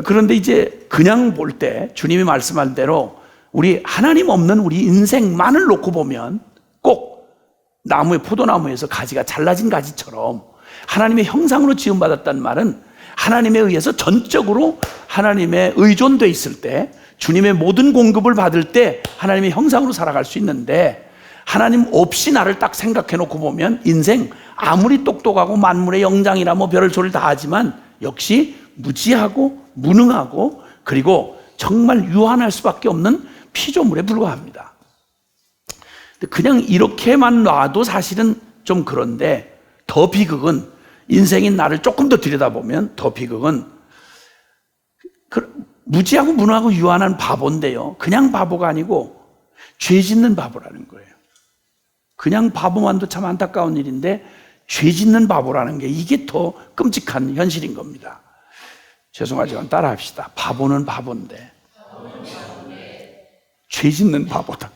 그런데 이제 그냥 볼 때 주님이 말씀한 대로 우리 하나님 없는 우리 인생만을 놓고 보면 꼭 나무의 포도나무에서 가지가 잘라진 가지처럼 하나님의 형상으로 지음받았다는 말은 하나님에 의해서 전적으로 하나님의 의존돼 있을 때, 주님의 모든 공급을 받을 때 하나님의 형상으로 살아갈 수 있는데, 하나님 없이 나를 딱 생각해 놓고 보면 인생 아무리 똑똑하고 만물의 영장이라 뭐 별을 소리를 다 하지만 역시 무지하고 무능하고 그리고 정말 유한할 수밖에 없는 피조물에 불과합니다. 그냥 이렇게만 놔도 사실은 좀 그런데, 더 비극은, 인생인 나를 조금 더 들여다보면 더 비극은 무지하고 무능하고 유한한 바보인데요, 그냥 바보가 아니고 죄 짓는 바보라는 거예요. 그냥 바보만도 참 안타까운 일인데 죄 짓는 바보라는 게 이게 더 끔찍한 현실인 겁니다. 죄송하지만 따라합시다. 바보는 바보인데 죄 짓는 바보다.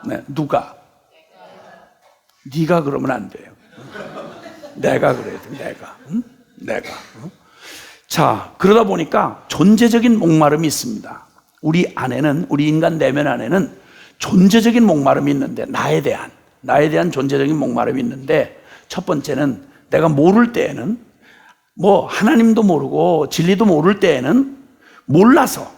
네, 누가? 네가 그러면 안 돼요. 내가 그래야 돼. 내가. 응? 내가. 응? 자, 그러다 보니까 존재적인 목마름이 있습니다. 우리 안에는, 우리 인간 내면 안에는 존재적인 목마름이 있는데, 나에 대한 존재적인 목마름이 있는데, 첫 번째는 내가 모를 때에는, 뭐 하나님도 모르고 진리도 모를 때에는 몰라서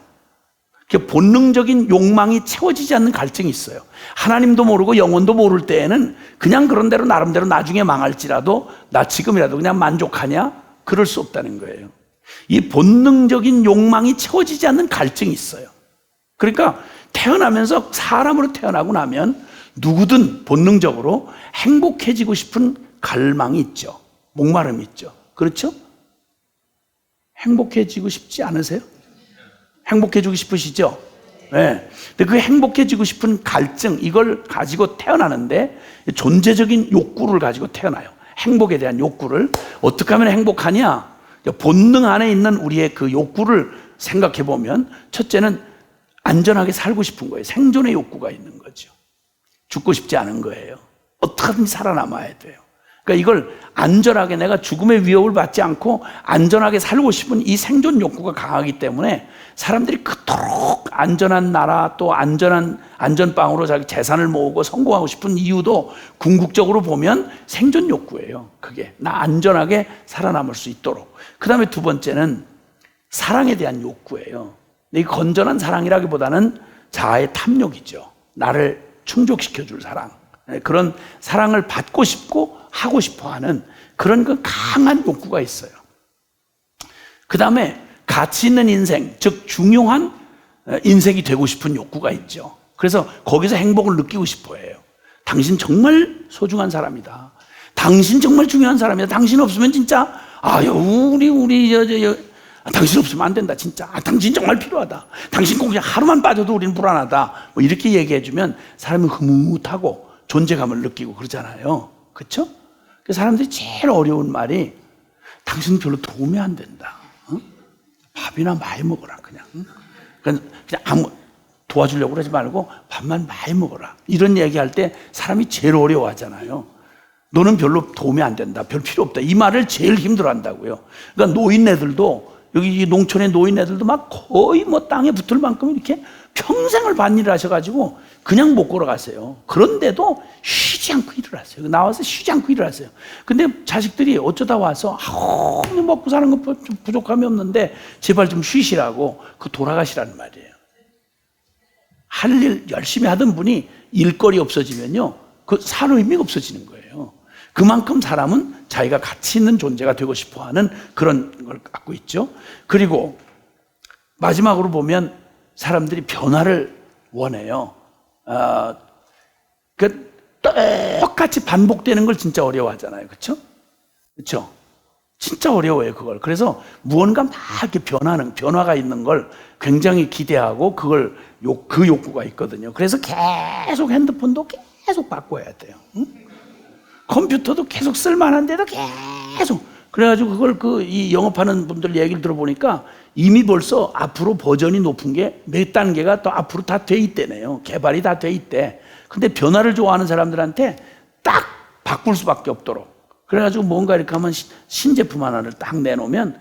본능적인 욕망이 채워지지 않는 갈증이 있어요. 하나님도 모르고 영혼도 모를 때에는 그냥 그런 대로 나름대로 나중에 망할지라도 나 지금이라도 그냥 만족하냐? 그럴 수 없다는 거예요. 이 본능적인 욕망이 채워지지 않는 갈증이 있어요. 그러니까 태어나면서, 사람으로 태어나고 나면 누구든 본능적으로 행복해지고 싶은 갈망이 있죠. 목마름이 있죠. 그렇죠? 행복해지고 싶지 않으세요? 행복해지고 싶으시죠? 네. 근데 그 행복해지고 싶은 갈증, 이걸 가지고 태어나는데 존재적인 욕구를 가지고 태어나요. 행복에 대한 욕구를. 어떻게 하면 행복하냐? 본능 안에 있는 우리의 그 욕구를 생각해 보면, 첫째는 안전하게 살고 싶은 거예요. 생존의 욕구가 있는 거죠. 죽고 싶지 않은 거예요. 어떻게든지 살아남아야 돼요. 그러니까 이걸 안전하게, 내가 죽음의 위협을 받지 않고 안전하게 살고 싶은 이 생존 욕구가 강하기 때문에 사람들이 그토록 안전한 나라, 또 안전빵으로 자기 재산을 모으고 성공하고 싶은 이유도 궁극적으로 보면 생존 욕구예요. 그게 나 안전하게 살아남을 수 있도록. 그 다음에 두 번째는 사랑에 대한 욕구예요. 근데 이 건전한 사랑이라기보다는 자아의 탐욕이죠. 나를 충족시켜줄 사랑, 그런 사랑을 받고 싶고 하고 싶어하는 그런 그 강한 욕구가 있어요. 그 다음에 가치 있는 인생, 즉 중요한 인생이 되고 싶은 욕구가 있죠. 그래서 거기서 행복을 느끼고 싶어 해요. 당신 정말 소중한 사람이다. 당신 정말 중요한 사람이다. 당신 없으면 진짜 당신 없으면 안 된다. 진짜 당신 정말 필요하다. 당신 꼭 그냥 하루만 빠져도 우리는 불안하다. 뭐 이렇게 얘기해주면 사람이 흐뭇하고 존재감을 느끼고 그러잖아요. 그렇죠? 사람들이 제일 어려운 말이 당신은 별로 도움이 안 된다. 밥이나 많이 먹어라 그냥. 그냥 아무 도와주려고 그러지 말고 밥만 많이 먹어라. 이런 얘기할 때 사람이 제일 어려워하잖아요. 너는 별로 도움이 안 된다. 별 필요 없다. 이 말을 제일 힘들어한다고요. 그러니까 노인네들도, 여기 농촌의 노인네들도 막 거의 뭐 땅에 붙을 만큼 이렇게 평생을 밭일을 하셔가지고 그냥 못 걸어가세요. 그런데도 쉬지 않고 일을 하세요. 나와서 쉬지 않고 일을 하세요. 근데 자식들이 어쩌다 와서 먹고 사는 거 부족함이 없는데 제발 좀 쉬시라고 돌아가시라는 말이에요. 할 일 열심히 하던 분이 일거리 없어지면요, 살 의미가 없어지는 거예요. 그만큼 사람은 자기가 가치 있는 존재가 되고 싶어 하는 그런 걸 갖고 있죠. 그리고 마지막으로 보면 사람들이 변화를 원해요. 똑같이 반복되는 걸 진짜 어려워하잖아요. 그렇죠? 그렇죠? 진짜 어려워요, 그걸. 그래서 무언가 막 이렇게 변화가 있는 걸 굉장히 기대하고 그 욕구가 있거든요. 그래서 계속 핸드폰도 계속 바꿔야 돼요. 응? 컴퓨터도 계속 쓸만한데도 계속. 그래가지고 그걸 이 영업하는 분들 얘기를 들어보니까 이미 벌써 앞으로 버전이 높은 게 몇 단계가 또 앞으로 다 돼 있대네요. 개발이 다 돼 있대. 근데 변화를 좋아하는 사람들한테 딱 바꿀 수밖에 없도록. 그래가지고 뭔가 이렇게 하면 신제품 하나를 딱 내놓으면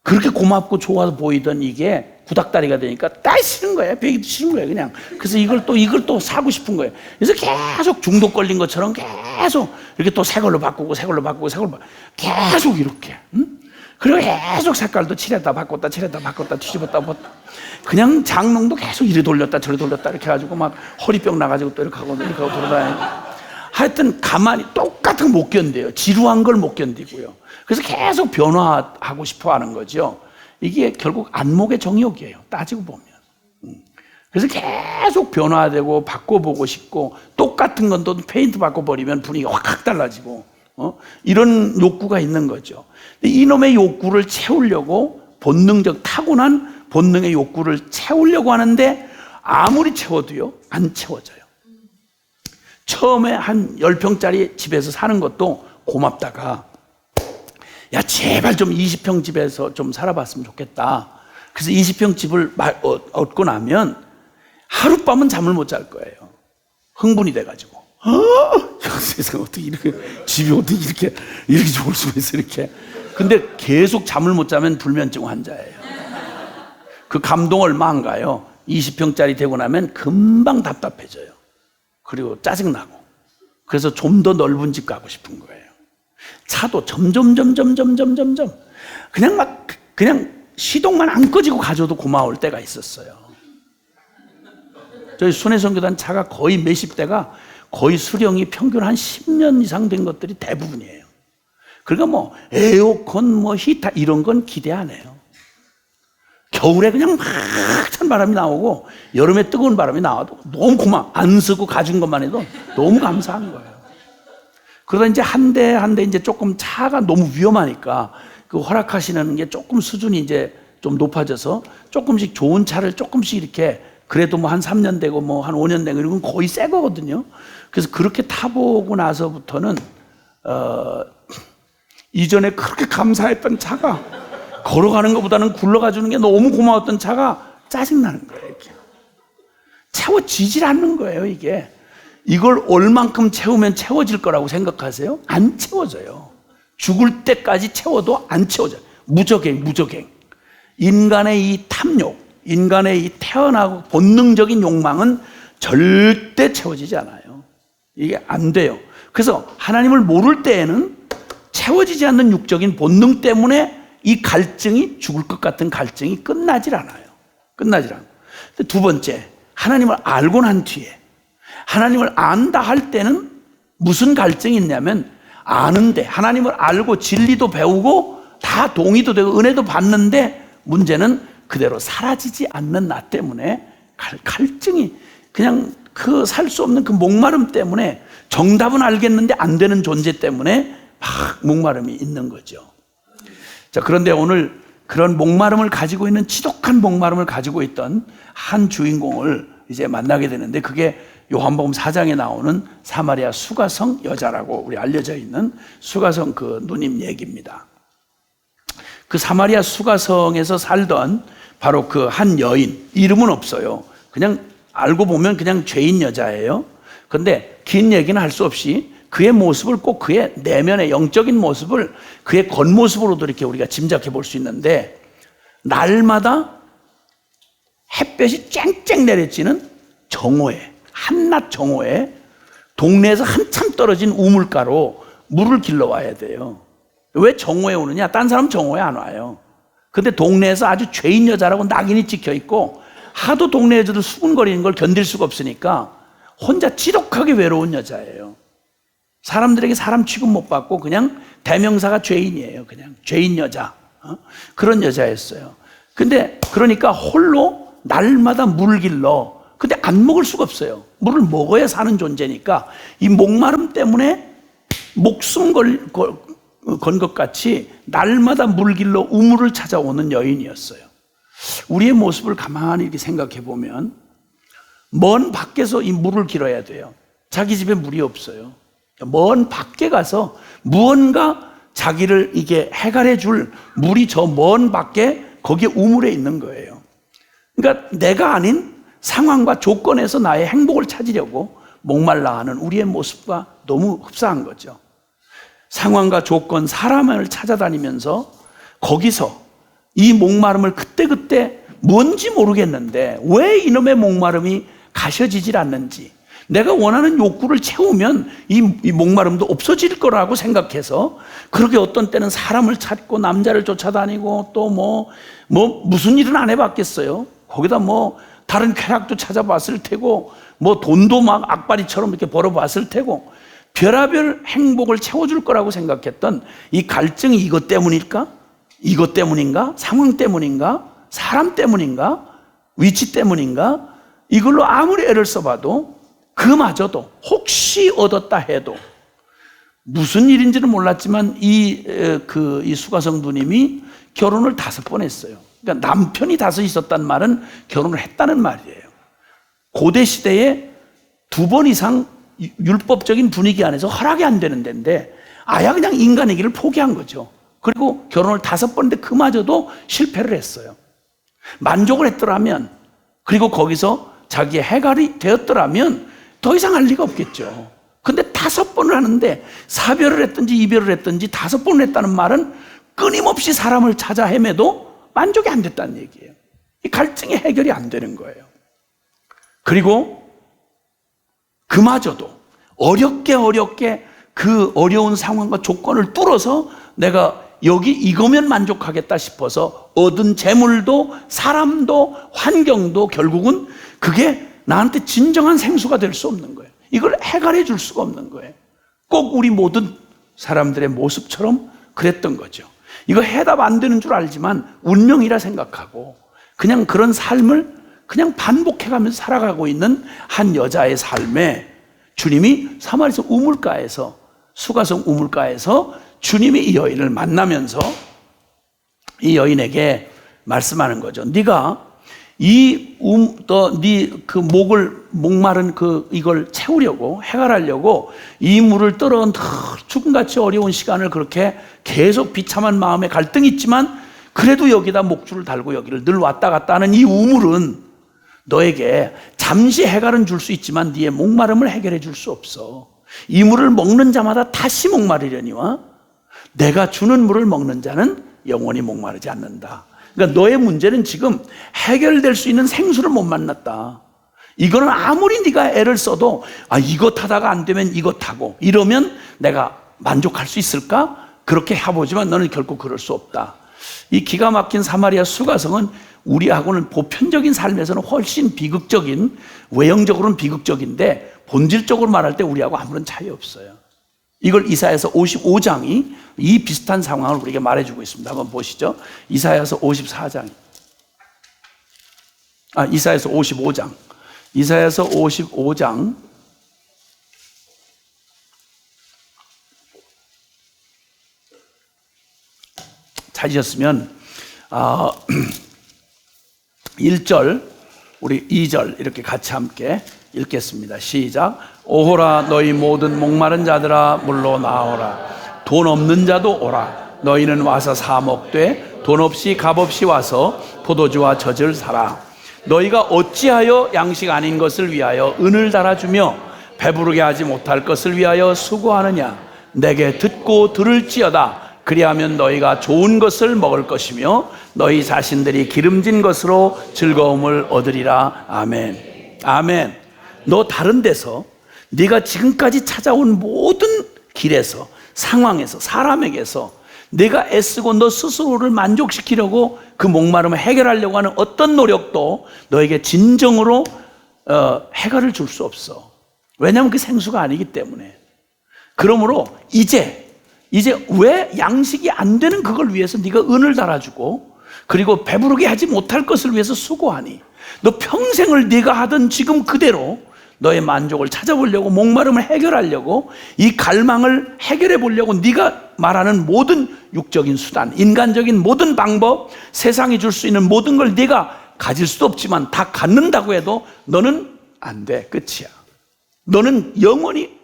그렇게 고맙고 좋아서 보이던 이게 구닥다리가 되니까 딱 싫은 거예요. 배기도 싫은 거예요, 그냥. 그래서 이걸 또 사고 싶은 거예요. 그래서 계속 중독 걸린 것처럼 계속 이렇게 또 새 걸로 바꾸고 계속 이렇게. 응? 그리고 계속 색깔도 칠했다 바꿨다 뒤집었다 그냥 장롱도 계속 이리 돌렸다 저리 돌렸다 이렇게 해가지고 막 허리병 나가지고 또 이렇게 하고 돌아다니고. 하여튼 가만히 똑같은 거 못 견뎌요. 지루한 걸 못 견디고요. 그래서 계속 변화하고 싶어 하는 거죠. 이게 결국 안목의 정욕이에요, 따지고 보면. 그래서 계속 변화되고 바꿔보고 싶고, 똑같은 건 또 페인트 바꿔버리면 분위기가 확 달라지고, 이런 욕구가 있는 거죠. 이놈의 욕구를 채우려고 타고난 본능의 욕구를 채우려고 하는데 아무리 채워도요, 안 채워져요. 처음에 한 10평짜리 집에서 사는 것도 고맙다가, 야, 제발 좀 20평 집에서 좀 살아봤으면 좋겠다. 그래서 20평 집을 얻고 나면 하룻밤은 잠을 못 잘 거예요. 흥분이 돼가지고. 세상에 집이 어떻게 이렇게 좋을 수가 있어, 이렇게. 근데 계속 잠을 못 자면 불면증 환자예요. 그 감동 얼마 안 가요. 20평짜리 되고 나면 금방 답답해져요. 그리고 짜증나고. 그래서 좀 더 넓은 집 가고 싶은 거예요. 차도 점점 그냥 시동만 안 꺼지고 가져도 고마울 때가 있었어요. 저희 순회선교단 차가 거의 몇십 대가 거의 수령이 평균 한 10년 이상 된 것들이 대부분이에요. 그러니까 에어컨 히터 이런 건 기대 안 해요. 겨울에 그냥 막 찬 바람이 나오고 여름에 뜨거운 바람이 나와도 너무 고마워. 안 쓰고 가진 것만 해도 너무 감사한 거예요. 그러다 이제 한 대 이제 조금 차가 너무 위험하니까 그 허락하시는 게 조금 수준이 이제 좀 높아져서 조금씩 좋은 차를 조금씩 이렇게 그래도 한 3년 되고 한 5년 되고 이건 거의 새 거거든요. 그래서 그렇게 타보고 나서부터는 이전에 그렇게 감사했던 차가 걸어가는 것보다는 굴러가 주는 게 너무 고마웠던 차가 짜증나는 거예요. 이렇게. 채워지질 않는 거예요, 이게. 이걸 얼만큼 채우면 채워질 거라고 생각하세요? 안 채워져요. 죽을 때까지 채워도 안 채워져요. 무적행. 인간의 이 탐욕, 인간의 이 태어나고 본능적인 욕망은 절대 채워지지 않아요. 이게 안 돼요. 그래서 하나님을 모를 때에는 채워지지 않는 육적인 본능 때문에 이 갈증이, 죽을 것 같은 갈증이 끝나질 않아요. 두 번째, 하나님을 알고 난 뒤에, 하나님을 안다 할 때는 무슨 갈증이 있냐면, 아는데, 하나님을 알고 진리도 배우고 다 동의도 되고 은혜도 받는데 문제는 그대로 사라지지 않는 나 때문에 갈증이, 그냥 살 수 없는 그 목마름 때문에, 정답은 알겠는데 안 되는 존재 때문에 막 목마름이 있는 거죠. 자, 그런데 오늘 그런 목마름을 가지고 있는, 지독한 목마름을 가지고 있던 한 주인공을 이제 만나게 되는데, 그게 요한복음 4장에 나오는 사마리아 수가성 여자라고 우리 알려져 있는 수가성 그 누님 얘기입니다. 그 사마리아 수가성에서 살던 바로 그 한 여인, 이름은 없어요. 그냥 알고 보면 그냥 죄인 여자예요. 근데 긴 얘기는 할 수 없이 그의 모습을, 꼭 그의 내면의 영적인 모습을 그의 겉모습으로도 이렇게 우리가 짐작해 볼 수 있는데, 날마다 햇볕이 쨍쨍 내려지는 정오에, 한낮 정오에 동네에서 한참 떨어진 우물가로 물을 길러와야 돼요. 왜 정오에 오느냐? 딴 사람은 정오에 안 와요. 근데 동네에서 아주 죄인 여자라고 낙인이 찍혀 있고 하도 동네 여자들 수군거리는 걸 견딜 수가 없으니까 혼자 지독하게 외로운 여자예요. 사람들에게 사람 취급 못 받고 그냥 대명사가 죄인이에요. 그냥 죄인 여자. 그런 여자였어요. 근데 그러니까 홀로 날마다 물을 길러. 근데 안 먹을 수가 없어요. 물을 먹어야 사는 존재니까 이 목마름 때문에 목숨 건 것 같이 날마다 물 길러 우물을 찾아오는 여인이었어요. 우리의 모습을 가만히 이렇게 생각해 보면 먼 밖에서 이 물을 길어야 돼요. 자기 집에 물이 없어요. 먼 밖에 가서 무언가 자기를 이게 해결해 줄 물이 저 먼 밖에 거기에 우물에 있는 거예요. 그러니까 내가 아닌 상황과 조건에서 나의 행복을 찾으려고 목말라 하는 우리의 모습과 너무 흡사한 거죠. 상황과 조건, 사람을 찾아다니면서 거기서 이 목마름을 그때그때 뭔지 모르겠는데 왜 이놈의 목마름이 가셔지질 않는지, 내가 원하는 욕구를 채우면 이 목마름도 없어질 거라고 생각해서 그렇게 어떤 때는 사람을 찾고 남자를 쫓아다니고 또 무슨 일은 안 해봤겠어요. 거기다 다른 쾌락도 찾아봤을 테고 돈도 막 악바리처럼 이렇게 벌어봤을 테고 별의별 행복을 채워줄 거라고 생각했던 이 갈증이 이것 때문일까? 이것 때문인가? 상황 때문인가? 사람 때문인가? 위치 때문인가? 이걸로 아무리 애를 써봐도 그마저도 혹시 얻었다 해도 무슨 일인지는 몰랐지만 이 수가성 누님이 결혼을 5번 했어요. 그러니까 남편이 5 있었단 말은 결혼을 했다는 말이에요. 고대 시대에 2번 이상 율법적인 분위기 안에서 허락이 안 되는 데인데 아야 그냥 인간의 길을 포기한 거죠. 그리고 결혼을 5번 했는데 그마저도 실패를 했어요. 만족을 했더라면, 그리고 거기서 자기의 해결이 되었더라면 더 이상 할 리가 없겠죠. 근데 5번을 하는데 사별을 했든지 이별을 했든지 5번을 했다는 말은 끊임없이 사람을 찾아 헤매도 만족이 안 됐다는 얘기예요. 이 갈증이 해결이 안 되는 거예요. 그리고 그마저도 어렵게 그 어려운 상황과 조건을 뚫어서 내가 여기 이거면 만족하겠다 싶어서 얻은 재물도 사람도 환경도 결국은 그게 나한테 진정한 생수가 될 수 없는 거예요. 이걸 해결해 줄 수가 없는 거예요. 꼭 우리 모든 사람들의 모습처럼 그랬던 거죠. 이거 해답 안 되는 줄 알지만 운명이라 생각하고 그냥 그런 삶을 그냥 반복해가면서 살아가고 있는 한 여자의 삶에 주님이 사마리아 우물가에서, 수가성 우물가에서 주님이 이 여인을 만나면서 이 여인에게 말씀하는 거죠. 네가 네 목마른 이걸 채우려고, 해결하려고 이 물을 떨어온 죽음같이 어려운 시간을 그렇게 계속 비참한 마음에 갈등이 있지만 그래도 여기다 목줄을 달고 여기를 늘 왔다 갔다 하는 이 우물은 너에게 잠시 해결은 줄 수 있지만 네의 목마름을 해결해 줄 수 없어. 이 물을 먹는 자마다 다시 목마르려니와 내가 주는 물을 먹는 자는 영원히 목마르지 않는다. 그러니까 너의 문제는 지금 해결될 수 있는 생수를 못 만났다. 이거는 아무리 네가 애를 써도 이것 하다가 안 되면 이것 하고 이러면 내가 만족할 수 있을까? 그렇게 해보지만 너는 결코 그럴 수 없다. 이 기가 막힌 사마리아 수가성은 우리하고는 보편적인 삶에서는 훨씬 비극적인, 외형적으로는 비극적인데 본질적으로 말할 때 우리하고 아무런 차이 없어요. 이걸 이사야서 55장이 이 비슷한 상황을 우리에게 말해주고 있습니다. 한번 보시죠. 이사야서 54장. 이사야서 55장. 이사야서 55장. 찾으셨으면 1절, 우리 2절 이렇게 같이 함께 읽겠습니다. 시작. 오호라 너희 모든 목마른 자들아 물로 나오라. 돈 없는 자도 오라. 너희는 와서 사 먹되 돈 없이 값 없이 와서 포도주와 젖을 사라. 너희가 어찌하여 양식 아닌 것을 위하여 은을 달아주며 배부르게 하지 못할 것을 위하여 수고하느냐. 내게 듣고 들을지어다. 그리하면 너희가 좋은 것을 먹을 것이며 너희 자신들이 기름진 것으로 즐거움을 얻으리라. 아멘. 아멘. 너 다른 데서 네가 지금까지 찾아온 모든 길에서, 상황에서, 사람에게서 내가 애쓰고 너 스스로를 만족시키려고 그 목마름을 해결하려고 하는 어떤 노력도 너에게 진정으로 해결을 줄 수 없어. 왜냐하면 그 생수가 아니기 때문에. 그러므로 이제 왜 양식이 안 되는 그걸 위해서 네가 은을 달아주고, 그리고 배부르게 하지 못할 것을 위해서 수고하니? 너 평생을 네가 하던 지금 그대로 너의 만족을 찾아보려고, 목마름을 해결하려고, 이 갈망을 해결해 보려고 네가 말하는 모든 육적인 수단, 인간적인 모든 방법, 세상이 줄 수 있는 모든 걸 네가 가질 수도 없지만 다 갖는다고 해도 너는 안 돼. 끝이야. 너는 영원히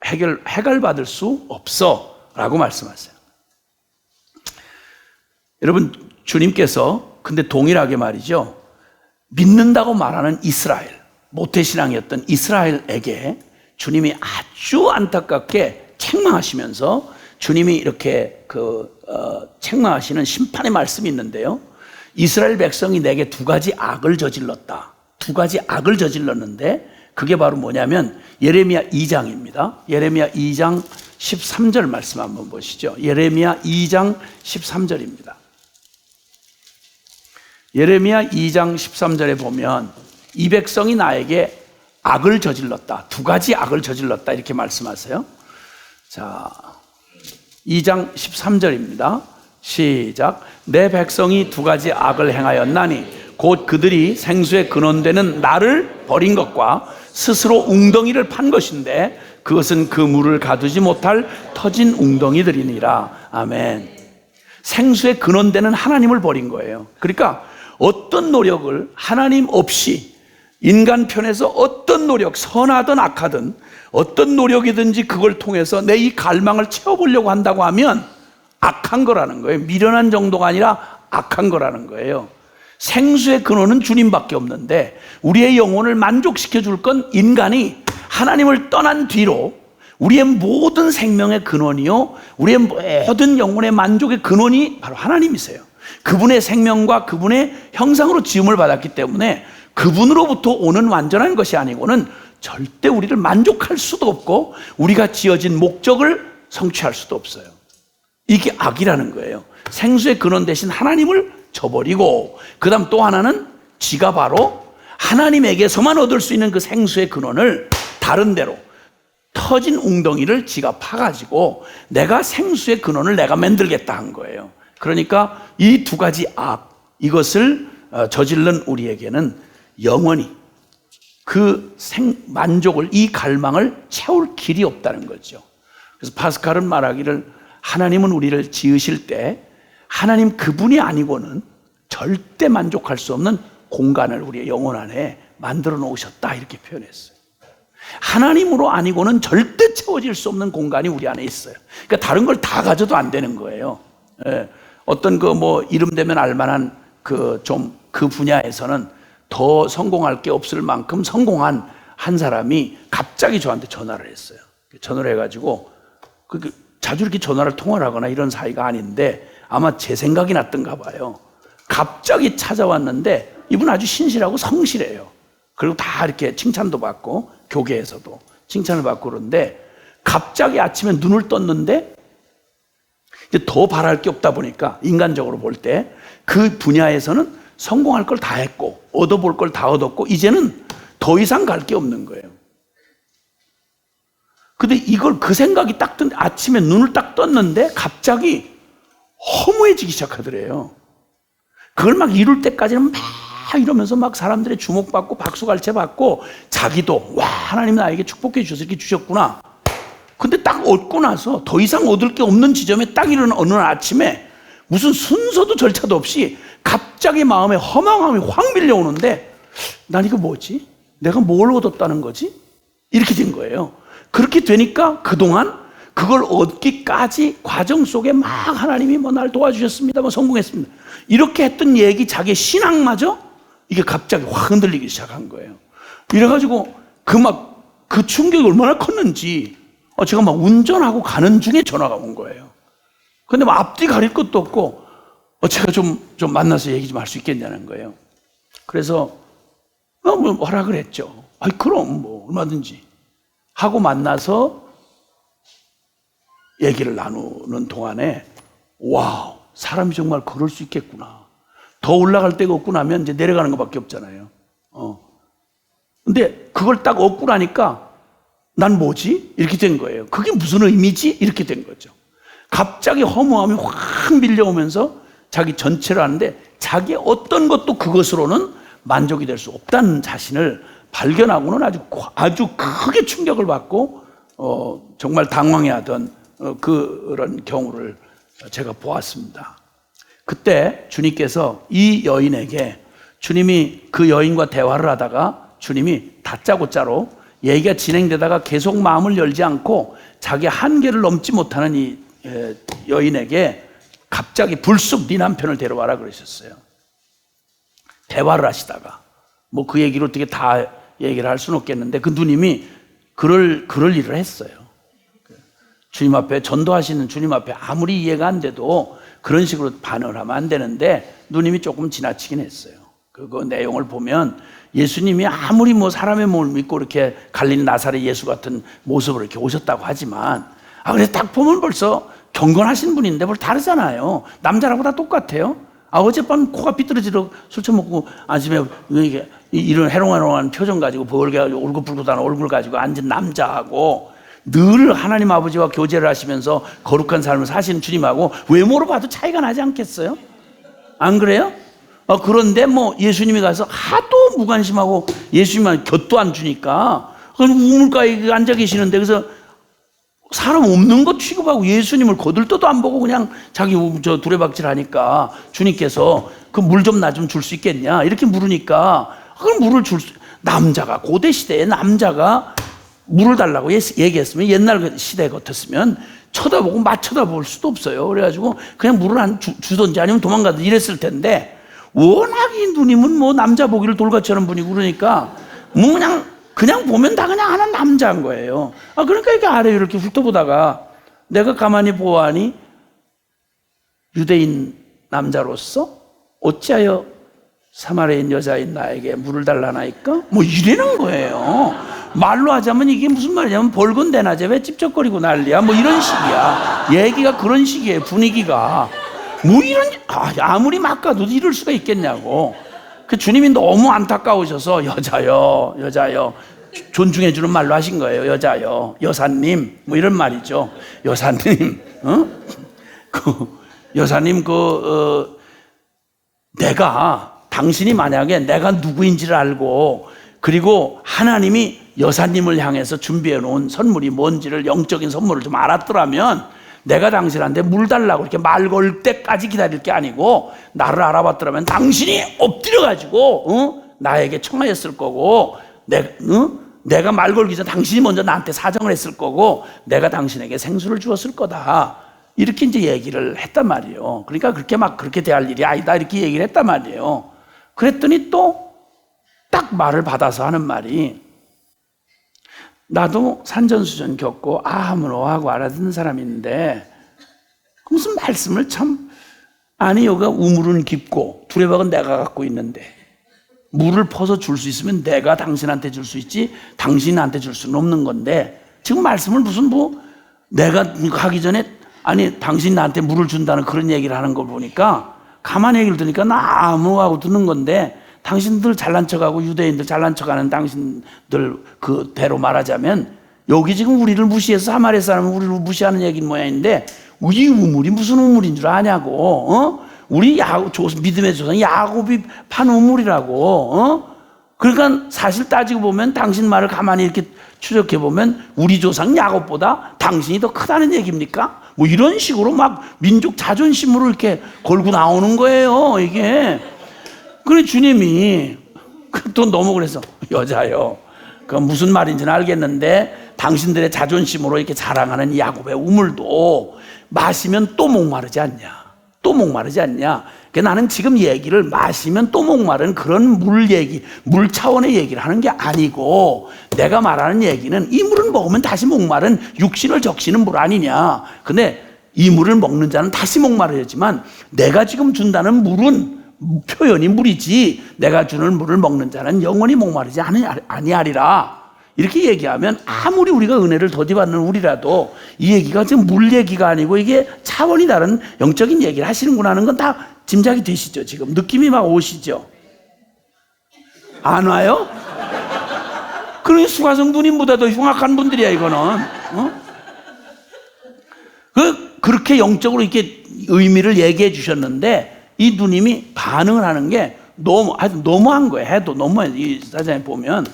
해결받을 수 없어 라고 말씀하세요. 여러분, 주님께서 근데 동일하게 말이죠, 믿는다고 말하는 이스라엘, 모태신앙이었던 이스라엘에게 주님이 아주 안타깝게 책망하시면서 주님이 이렇게 책망하시는 심판의 말씀이 있는데요, 이스라엘 백성이 내게 두 가지 악을 저질렀다. 두 가지 악을 저질렀는데 그게 바로 뭐냐면 예레미야 2장입니다. 예레미야 2장 13절 말씀 한번 보시죠. 예레미야 2장 13절입니다. 예레미야 2장 13절에 보면 이 백성이 나에게 악을 저질렀다. 두 가지 악을 저질렀다. 이렇게 말씀하세요. 자, 2장 13절입니다. 시작. 내 백성이 두 가지 악을 행하였나니 곧 그들이 생수의 근원되는 나를 버린 것과 스스로 웅덩이를 판 것인데 그것은 그 물을 가두지 못할 터진 웅덩이들이니라. 아멘. 생수의 근원되는 하나님을 버린 거예요. 그러니까 어떤 노력을 하나님 없이 인간 편에서 어떤 노력, 선하든 악하든 어떤 노력이든지 그걸 통해서 내 이 갈망을 채워보려고 한다고 하면 악한 거라는 거예요. 미련한 정도가 아니라 악한 거라는 거예요. 생수의 근원은 주님밖에 없는데 우리의 영혼을 만족시켜 줄 건 인간이 하나님을 떠난 뒤로 우리의 모든 생명의 근원이요, 우리의 모든 영혼의 만족의 근원이 바로 하나님이세요. 그분의 생명과 그분의 형상으로 지음을 받았기 때문에 그분으로부터 오는 완전한 것이 아니고는 절대 우리를 만족할 수도 없고 우리가 지어진 목적을 성취할 수도 없어요. 이게 악이라는 거예요. 생수의 근원 대신 하나님을 저버리고, 그 다음 또 하나는 지가 바로 하나님에게서만 얻을 수 있는 그 생수의 근원을 다른 데로 터진 웅덩이를 지가 파가지고 내가 생수의 근원을 내가 만들겠다 한 거예요. 그러니까 이 두 가지 악, 이것을 저질른 우리에게는 영원히 그 만족을, 이 갈망을 채울 길이 없다는 거죠. 그래서 파스칼은 말하기를 하나님은 우리를 지으실 때 하나님 그분이 아니고는 절대 만족할 수 없는 공간을 우리의 영혼 안에 만들어 놓으셨다, 이렇게 표현했어요. 하나님으로 아니고는 절대 채워질 수 없는 공간이 우리 안에 있어요. 그러니까 다른 걸 다 가져도 안 되는 거예요. 예. 어떤 이름 되면 알만한 그 분야에서는 더 성공할 게 없을 만큼 성공한 한 사람이 갑자기 저한테 전화를 했어요. 전화를 해가지고 자주 이렇게 전화를 통화를 하거나 이런 사이가 아닌데 아마 제 생각이 났던가 봐요. 갑자기 찾아왔는데 이분 아주 신실하고 성실해요. 그리고 다 이렇게 칭찬도 받고 교계에서도 칭찬을 받고 그러는데 갑자기 아침에 눈을 떴는데 이제 더 바랄 게 없다 보니까 인간적으로 볼 때 그 분야에서는 성공할 걸 다 했고 얻어볼 걸 다 얻었고 이제는 더 이상 갈 게 없는 거예요. 근데 이걸 그 생각이 딱 아침에 눈을 딱 떴는데 갑자기 허무해지기 시작하더래요. 그걸 막 이룰 때까지는 막 이러면서 막 사람들의 주목받고 박수갈채 받고 자기도 와, 하나님 나에게 축복해 주셔서 이렇게 주셨구나. 근데 딱 얻고 나서 더 이상 얻을 게 없는 지점에 딱 이르는 어느 아침에 무슨 순서도 절차도 없이 갑자기 마음에 허망함이 확 밀려오는데 난 이거 뭐지? 내가 뭘 얻었다는 거지? 이렇게 된 거예요. 그렇게 되니까 그동안 그걸 얻기까지 과정 속에 막 하나님이 날 도와주셨습니다, 성공했습니다, 이렇게 했던 얘기, 자기 신앙마저 이게 갑자기 확 흔들리기 시작한 거예요. 이래가지고 그 충격이 얼마나 컸는지 제가 막 운전하고 가는 중에 전화가 온 거예요. 근데 뭐 앞뒤 가릴 것도 없고 제가 좀 만나서 얘기 좀 할 수 있겠냐는 거예요. 그래서 뭐 허락을 했죠. 아이 그럼 뭐 얼마든지 하고 만나서 얘기를 나누는 동안에 와우, 사람이 정말 그럴 수 있겠구나. 더 올라갈 데가 없고 나면 이제 내려가는 것밖에 없잖아요. 근데 그걸 딱 얻고 나니까 난 뭐지? 이렇게 된 거예요. 그게 무슨 의미지? 이렇게 된 거죠. 갑자기 허무함이 확 밀려오면서 자기 전체를 하는데 자기 어떤 것도 그것으로는 만족이 될 수 없다는 자신을 발견하고는 아주 크게 충격을 받고 정말 당황해하던 그런 경우를 제가 보았습니다. 그때 주님께서 이 여인에게 주님이 그 여인과 대화를 하다가 주님이 다짜고짜로 얘기가 진행되다가 계속 마음을 열지 않고 자기 한계를 넘지 못하는 이 여인에게 갑자기 불쑥 네 남편을 데려와라 그러셨어요. 대화를 하시다가 뭐 그 얘기를 어떻게 다 얘기를 할 수는 없겠는데 그 누님이 그럴 일을 했어요. 주님 앞에 전도하시는 주님 앞에 아무리 이해가 안 돼도 그런 식으로 반응을 하면 안 되는데 누님이 조금 지나치긴 했어요. 그 내용을 보면 예수님이 아무리 뭐 사람의 몸을 믿고 이렇게 갈릴리 나사렛 예수 같은 모습으로 이렇게 오셨다고 하지만 그래서 딱 보면 벌써 경건하신 분인데 뭘 다르잖아요. 남자라고 다 똑같아요. 어젯밤 코가 삐뚤어지고 술 처먹고 아침에 이런 해롱해롱한 표정 가지고 벌게가지고 울긋불긋한 얼굴 가지고 앉은 남자하고 늘 하나님 아버지와 교제를 하시면서 거룩한 삶을 사시는 주님하고 외모로 봐도 차이가 나지 않겠어요? 안 그래요? 그런데 뭐 예수님이 가서 하도 무관심하고 예수님만 곁도 안 주니까 우물가에 앉아 계시는데 그래서 사람 없는 거 취급하고 예수님을 거들떠도 안 보고 그냥 자기 두레박질 하니까 주님께서 그 물 좀 나 좀 줄 수 있겠냐 이렇게 물으니까 그럼 물을 남자가 고대 시대에 남자가 물을 달라고 얘기했으면 옛날 시대 같았으면 쳐다보고 맞춰다볼 수도 없어요. 그래가지고 그냥 물을 주던지 아니면 도망가든지 이랬을 텐데 워낙 이 누님은 뭐 남자 보기를 돌같이 하는 분이고 그러니까 뭐 그냥 보면 다 그냥 하는 남자인 거예요. 그러니까 이렇게 아래 이렇게 훑어보다가 내가 가만히 보아하니 유대인 남자로서 어찌하여 사마리아인 여자인 나에게 물을 달라나이까? 뭐 이러는 거예요. 말로 하자면 이게 무슨 말이냐면 벌건 대낮에 왜 찝쩍거리고 난리야? 뭐 이런 식이야. 얘기가 그런 식이에요. 분위기가. 뭐 이런 아무리 막 가도 이럴 수가 있겠냐고. 그 주님이 너무 안타까우셔서 여자요 존중해주는 말로 하신 거예요. 여자요 여사님 뭐 이런 말이죠. 여사님 여사님 내가 당신이 만약에 내가 누구인지를 알고 그리고 하나님이 여사님을 향해서 준비해 놓은 선물이 뭔지를 영적인 선물을 좀 알았더라면 내가 당신한테 물 달라고 이렇게 말 걸 때까지 기다릴 게 아니고 나를 알아봤더라면 당신이 엎드려가지고 나에게 청하였을 거고 내가 말 걸기 전 당신이 먼저 나한테 사정을 했을 거고 내가 당신에게 생수를 주었을 거다. 이렇게 이제 얘기를 했단 말이에요. 그러니까 그렇게 대할 일이 아니다 이렇게 얘기를 했단 말이에요. 그랬더니 또 딱 말을 받아서 하는 말이 나도 산전수전 겪고 아무로하고 알아듣는 사람인데 무슨 말씀을 여기가 우물은 깊고 두레박은 내가 갖고 있는데 물을 퍼서 줄 수 있으면 내가 당신한테 줄 수 있지 당신한테 줄 수는 없는 건데 지금 말씀을 무슨 내가 가기 전에 당신 나한테 물을 준다는 그런 얘기를 하는 걸 보니까 가만히 얘기를 들으니까 나 아무하고 듣는 건데 당신들 잘난 척하고 유대인들 잘난 척하는 당신들 그대로 말하자면 여기 지금 우리를 무시해서 사마리아 사람은 우리를 무시하는 얘기인 모양인데 이 우물이 무슨 우물인 줄 아냐고 우리 믿음의 조상 야곱이 판 우물이라고 그러니까 사실 따지고 보면 당신 말을 가만히 이렇게 추적해 보면 우리 조상 야곱보다 당신이 더 크다는 얘기입니까? 뭐 이런 식으로 막 민족 자존심으로 이렇게 걸고 나오는 거예요 이게. 그래 주님이 또 너무 그래서 여자요 그 무슨 말인지는 알겠는데 당신들의 자존심으로 이렇게 자랑하는 야곱의 우물도 마시면 또 목마르지 않냐 또 목마르지 않냐. 그러니까 나는 지금 얘기를 마시면 또 목마른 그런 물 차원의 얘기를 하는 게 아니고 내가 말하는 얘기는 이 물을 먹으면 다시 목마른 육신을 적시는 물 아니냐. 근데 이 물을 먹는 자는 다시 목마르지만 내가 지금 준다는 물은 표현이 물이지 내가 주는 물을 먹는 자는 영원히 목마르지 아니하리라. 이렇게 얘기하면 아무리 우리가 은혜를 더디받는 우리라도 이 얘기가 지금 물 얘기가 아니고 이게 차원이 다른 영적인 얘기를 하시는구나 하는 건 다 짐작이 되시죠? 지금 느낌이 막 오시죠? 안 와요? 그러니 수가성 누님보다 더 흉악한 분들이야 이거는. 그렇게 영적으로 이렇게 의미를 얘기해 주셨는데 이 누님이 반응을 하는 게 아주 너무한 거예요. 해도 너무해. 이 사장님 보면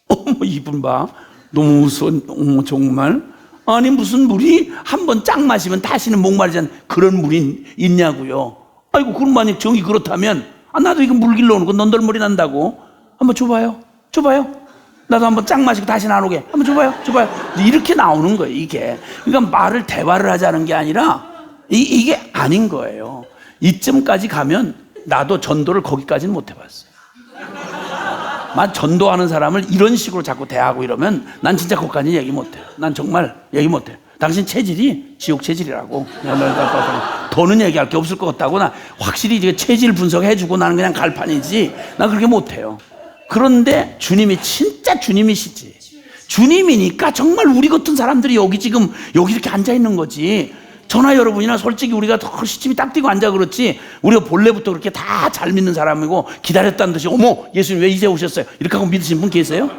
어머 이분 봐 너무 무서워. 어머 정말 아니 무슨 물이 한 번 짝 마시면 다시는 목마르지 않는 그런 물이 있냐고요. 아이고 그럼 만약 정이 그렇다면 나도 이거 물 길러 오는 거 넌덜머리 난다고 한번 줘봐요. 나도 한번 짝 마시고 다시는 안 오게 한번 줘봐요. 이렇게 나오는 거예요 이게. 그러니까 대화를 하자는 게 아니라 이게 아닌 거예요. 이쯤까지 가면 나도 전도를 거기까지는 못 해봤어요. 만 전도하는 사람을 이런 식으로 자꾸 대하고 이러면 난 진짜 거기까지 얘기 못해요. 난 정말 얘기 못해요. 당신 체질이 지옥 체질이라고. 더는 얘기할 게 없을 것 같다고. 나 확실히 이제 체질 분석해주고 나는 그냥 갈판이지. 난 그렇게 못해요. 그런데 주님이 진짜 주님이시지. 주님이니까 정말 우리 같은 사람들이 여기 이렇게 앉아있는 거지. 저나 여러분이나 솔직히 우리가 더 시침이 딱 띄고 앉아 그렇지 우리가 본래부터 그렇게 다 잘 믿는 사람이고 기다렸다는 듯이 어머 예수님 왜 이제 오셨어요? 이렇게 하고 믿으신 분 계세요?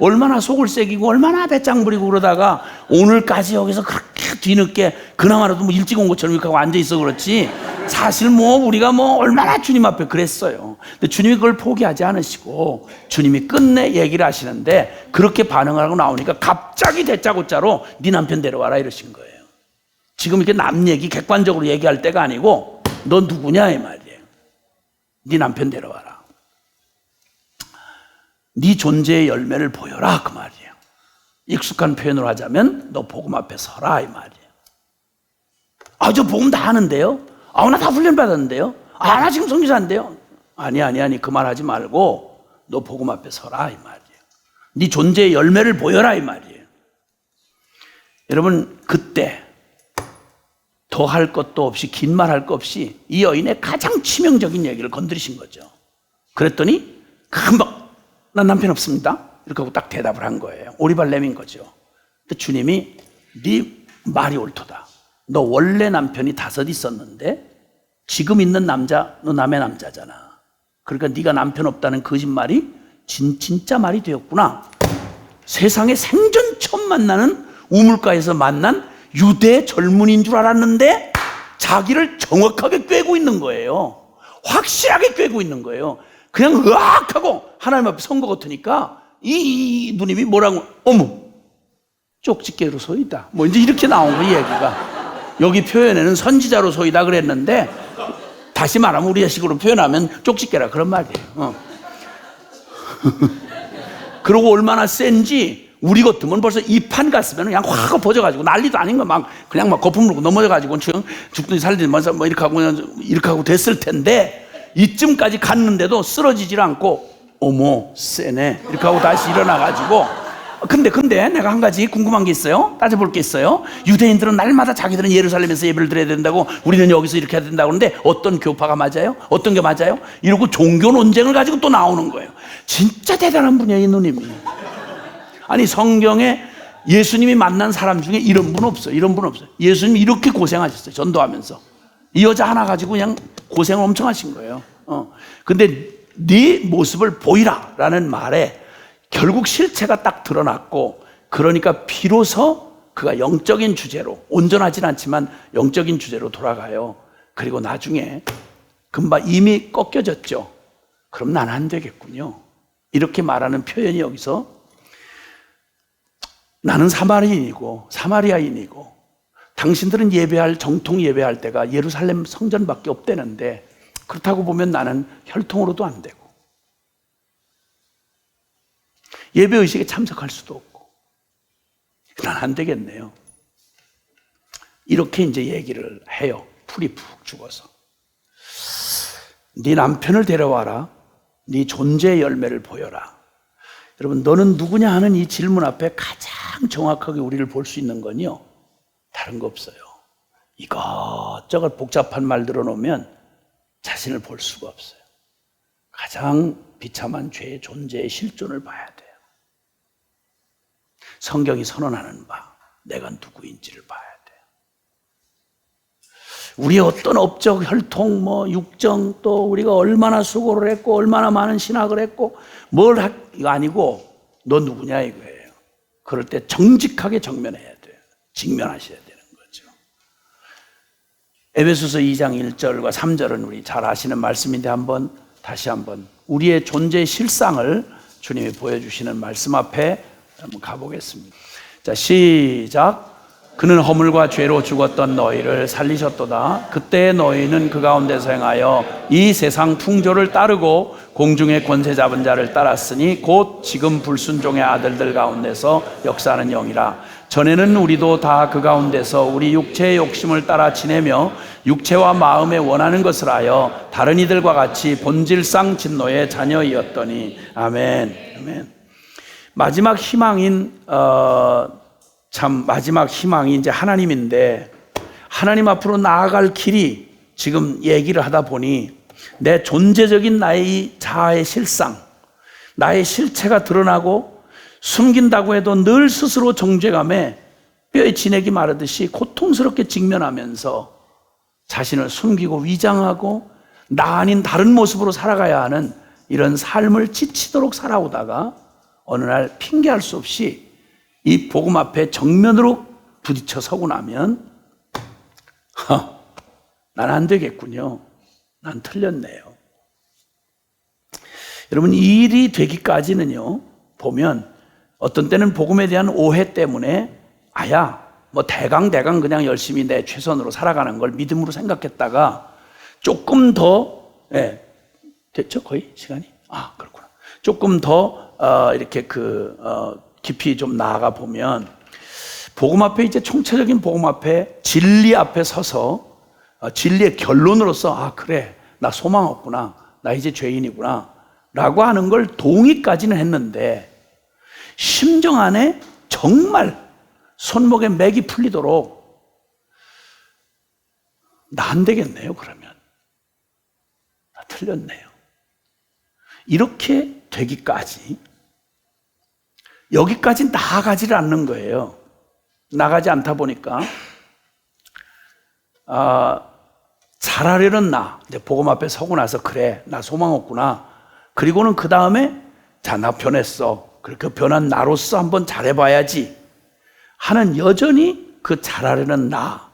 얼마나 속을 새기고 얼마나 배짱 부리고 그러다가 오늘까지 여기서 그렇게 뒤늦게 그나마라도 뭐 일찍 온 것처럼 이렇게 하고 앉아있어 그렇지 사실 우리가 얼마나 주님 앞에 그랬어요. 근데 주님이 그걸 포기하지 않으시고 주님이 끝내 얘기를 하시는데 그렇게 반응을 하고 나오니까 갑자기 대짜고짜로 네 남편 데려와라 이러신 거예요. 지금 이렇게 남 얘기 객관적으로 얘기할 때가 아니고 너 누구냐 이 말이에요. 네 남편 데려와라. 네 존재의 열매를 보여라 그 말이에요. 익숙한 표현으로 하자면 너 복음 앞에 서라 이 말이에요. 저 복음 다 하는데요. 나 다 훈련 받았는데요. 나 지금 선교사인데요. 아니 그 말 하지 말고 너 복음 앞에 서라 이 말이에요. 네 존재의 열매를 보여라 이 말이에요. 여러분 그때 더 할 것도 없이 긴 말 할 것 없이 이 여인의 가장 치명적인 얘기를 건드리신 거죠. 그랬더니 금방 난 남편 없습니다 이렇게 하고 딱 대답을 한 거예요. 오리발렘인 거죠. 근데 주님이 네 말이 옳도다. 너 원래 남편이 5 있었는데 지금 있는 남자 너 남의 남자잖아. 그러니까 네가 남편 없다는 거짓말이 진짜 말이 되었구나. 세상에 생전 처음 만나는 우물가에서 만난 유대 젊은이인 줄 알았는데 자기를 정확하게 꿰고 있는 거예요. 확실하게 꿰고 있는 거예요. 그냥 으악 하고 하나님 앞에 선 것 같으니까 이 누님이 뭐라고 어머 쪽집게로 소이다 이제 이렇게 나온 거예요. 얘기가 여기 표현에는 선지자로 소이다 그랬는데 다시 말하면 우리식으로 표현하면 쪽집게라 그런 말이에요. 그리고 얼마나 센지 우리 같으면 벌써 이 판 갔으면 그냥 확 엎어져가지고 난리도 아닌 거 그냥 거품 물고 넘어져가지고 죽든지 살든지 이렇게 하고 됐을 텐데 이쯤까지 갔는데도 쓰러지질 않고 어머 세네 이렇게 하고 다시 일어나가지고 근데 내가 한 가지 궁금한 게 있어요. 따져볼 게 있어요. 유대인들은 날마다 자기들은 예루살렘에서 예배를 드려야 된다고 우리는 여기서 이렇게 해야 된다고 그러는데 어떤 교파가 맞아요? 어떤 게 맞아요? 이러고 종교 논쟁을 가지고 또 나오는 거예요. 진짜 대단한 분이에요 이 누님이. 아니 성경에 예수님이 만난 사람 중에 이런 분 없어요. 예수님이 이렇게 고생하셨어요. 전도하면서 이 여자 하나 가지고 그냥 고생을 엄청 하신 거예요. 근데 네 모습을 보이라 라는 말에 결국 실체가 딱 드러났고 그러니까 비로소 그가 영적인 주제로 온전하진 않지만 영적인 주제로 돌아가요. 그리고 나중에 금방 이미 꺾여졌죠. 그럼 난 안 되겠군요. 이렇게 말하는 표현이 여기서 나는 사마리아인이고 당신들은 정통 예배할 때가 예루살렘 성전밖에 없대는데 그렇다고 보면 나는 혈통으로도 안 되고 예배의식에 참석할 수도 없고 난 안 되겠네요. 이렇게 이제 얘기를 해요. 풀이 푹 죽어서 네 남편을 데려와라. 네 존재의 열매를 보여라. 여러분 너는 누구냐 하는 이 질문 앞에 가장 정확하게 우리를 볼 수 있는 건요 다른 거 없어요. 이것저것 복잡한 말 들어놓으면 자신을 볼 수가 없어요. 가장 비참한 죄의 존재의 실존을 봐야 돼요. 성경이 선언하는 바, 내가 누구인지를 봐야 돼요. 우리의 어떤 업적, 혈통, 육정, 또 우리가 얼마나 수고를 했고 얼마나 많은 신학을 했고 이거 아니고 너 누구냐 이거예요. 그럴 때 정직하게 정면해야 돼요. 직면하셔야 되는 거죠. 에베소서 2장 1절과 3절은 우리 잘 아시는 말씀인데 다시 한번 우리의 존재의 실상을 주님이 보여주시는 말씀 앞에 한번 가보겠습니다. 자, 시작. 그는 허물과 죄로 죽었던 너희를 살리셨도다. 그때 너희는 그 가운데서 행하여 이 세상 풍조를 따르고 공중의 권세 잡은 자를 따랐으니 곧 지금 불순종의 아들들 가운데서 역사하는 영이라. 전에는 우리도 다 그 가운데서 우리 육체의 욕심을 따라 지내며 육체와 마음에 원하는 것을 하여 다른 이들과 같이 본질상 진노의 자녀이었더니. 아멘. 아멘. 마지막 희망이 이제 하나님인데, 하나님 앞으로 나아갈 길이 지금 얘기를 하다 보니 내 존재적인 나의 자아의 실상, 나의 실체가 드러나고 숨긴다고 해도 늘 스스로 정죄감에 뼈에 진액이 마르듯이 고통스럽게 직면하면서 자신을 숨기고 위장하고 나 아닌 다른 모습으로 살아가야 하는 이런 삶을 지치도록 살아오다가 어느 날 핑계할 수 없이 이 복음 앞에 정면으로 부딪혀 서고 나면 난 안 되겠군요. 난 틀렸네요. 여러분, 이 일이 되기까지는요, 보면 어떤 때는 복음에 대한 오해 때문에 대강 그냥 열심히 내 최선으로 살아가는 걸 믿음으로 생각했다가 조금 더 됐죠? 거의 시간이? 그렇구나. 조금 더 이렇게 깊이 좀 나아가 보면 복음 앞에, 이제 총체적인 복음 앞에, 진리 앞에 서서 진리의 결론으로서 그래, 나 소망 없구나, 나 이제 죄인이구나 라고 하는 걸 동의까지는 했는데 심정 안에 정말 손목에 맥이 풀리도록 나 안 되겠네요. 그러면 나 틀렸네요. 이렇게 되기까지, 여기까지 나아가지를 않는 거예요. 나가지 않다 보니까 잘하려는 나, 이제 복음 앞에 서고 나서 그래, 나 소망 없구나. 그리고는 그 다음에 나 변했어. 그 변한 나로서 한번 잘해봐야지 하는, 여전히 그 잘하려는 나,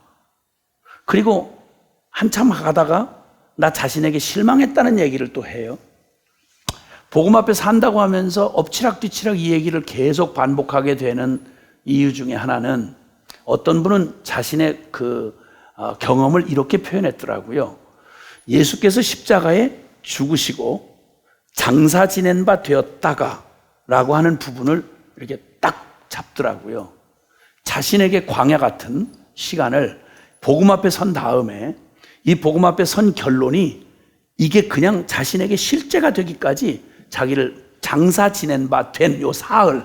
그리고 한참 가다가 나 자신에게 실망했다는 얘기를 또 해요. 복음 앞에 산다고 하면서 엎치락뒤치락 이 얘기를 계속 반복하게 되는 이유 중에 하나는, 어떤 분은 자신의 경험을 이렇게 표현했더라고요. 예수께서 십자가에 죽으시고 장사 지낸 바 되었다가 라고 하는 부분을 이렇게 딱 잡더라고요. 자신에게 광야 같은 시간을 복음 앞에 선 다음에 이 복음 앞에 선 결론이 이게 그냥 자신에게 실제가 되기까지 자기를 장사 지낸 바 된 요 사흘,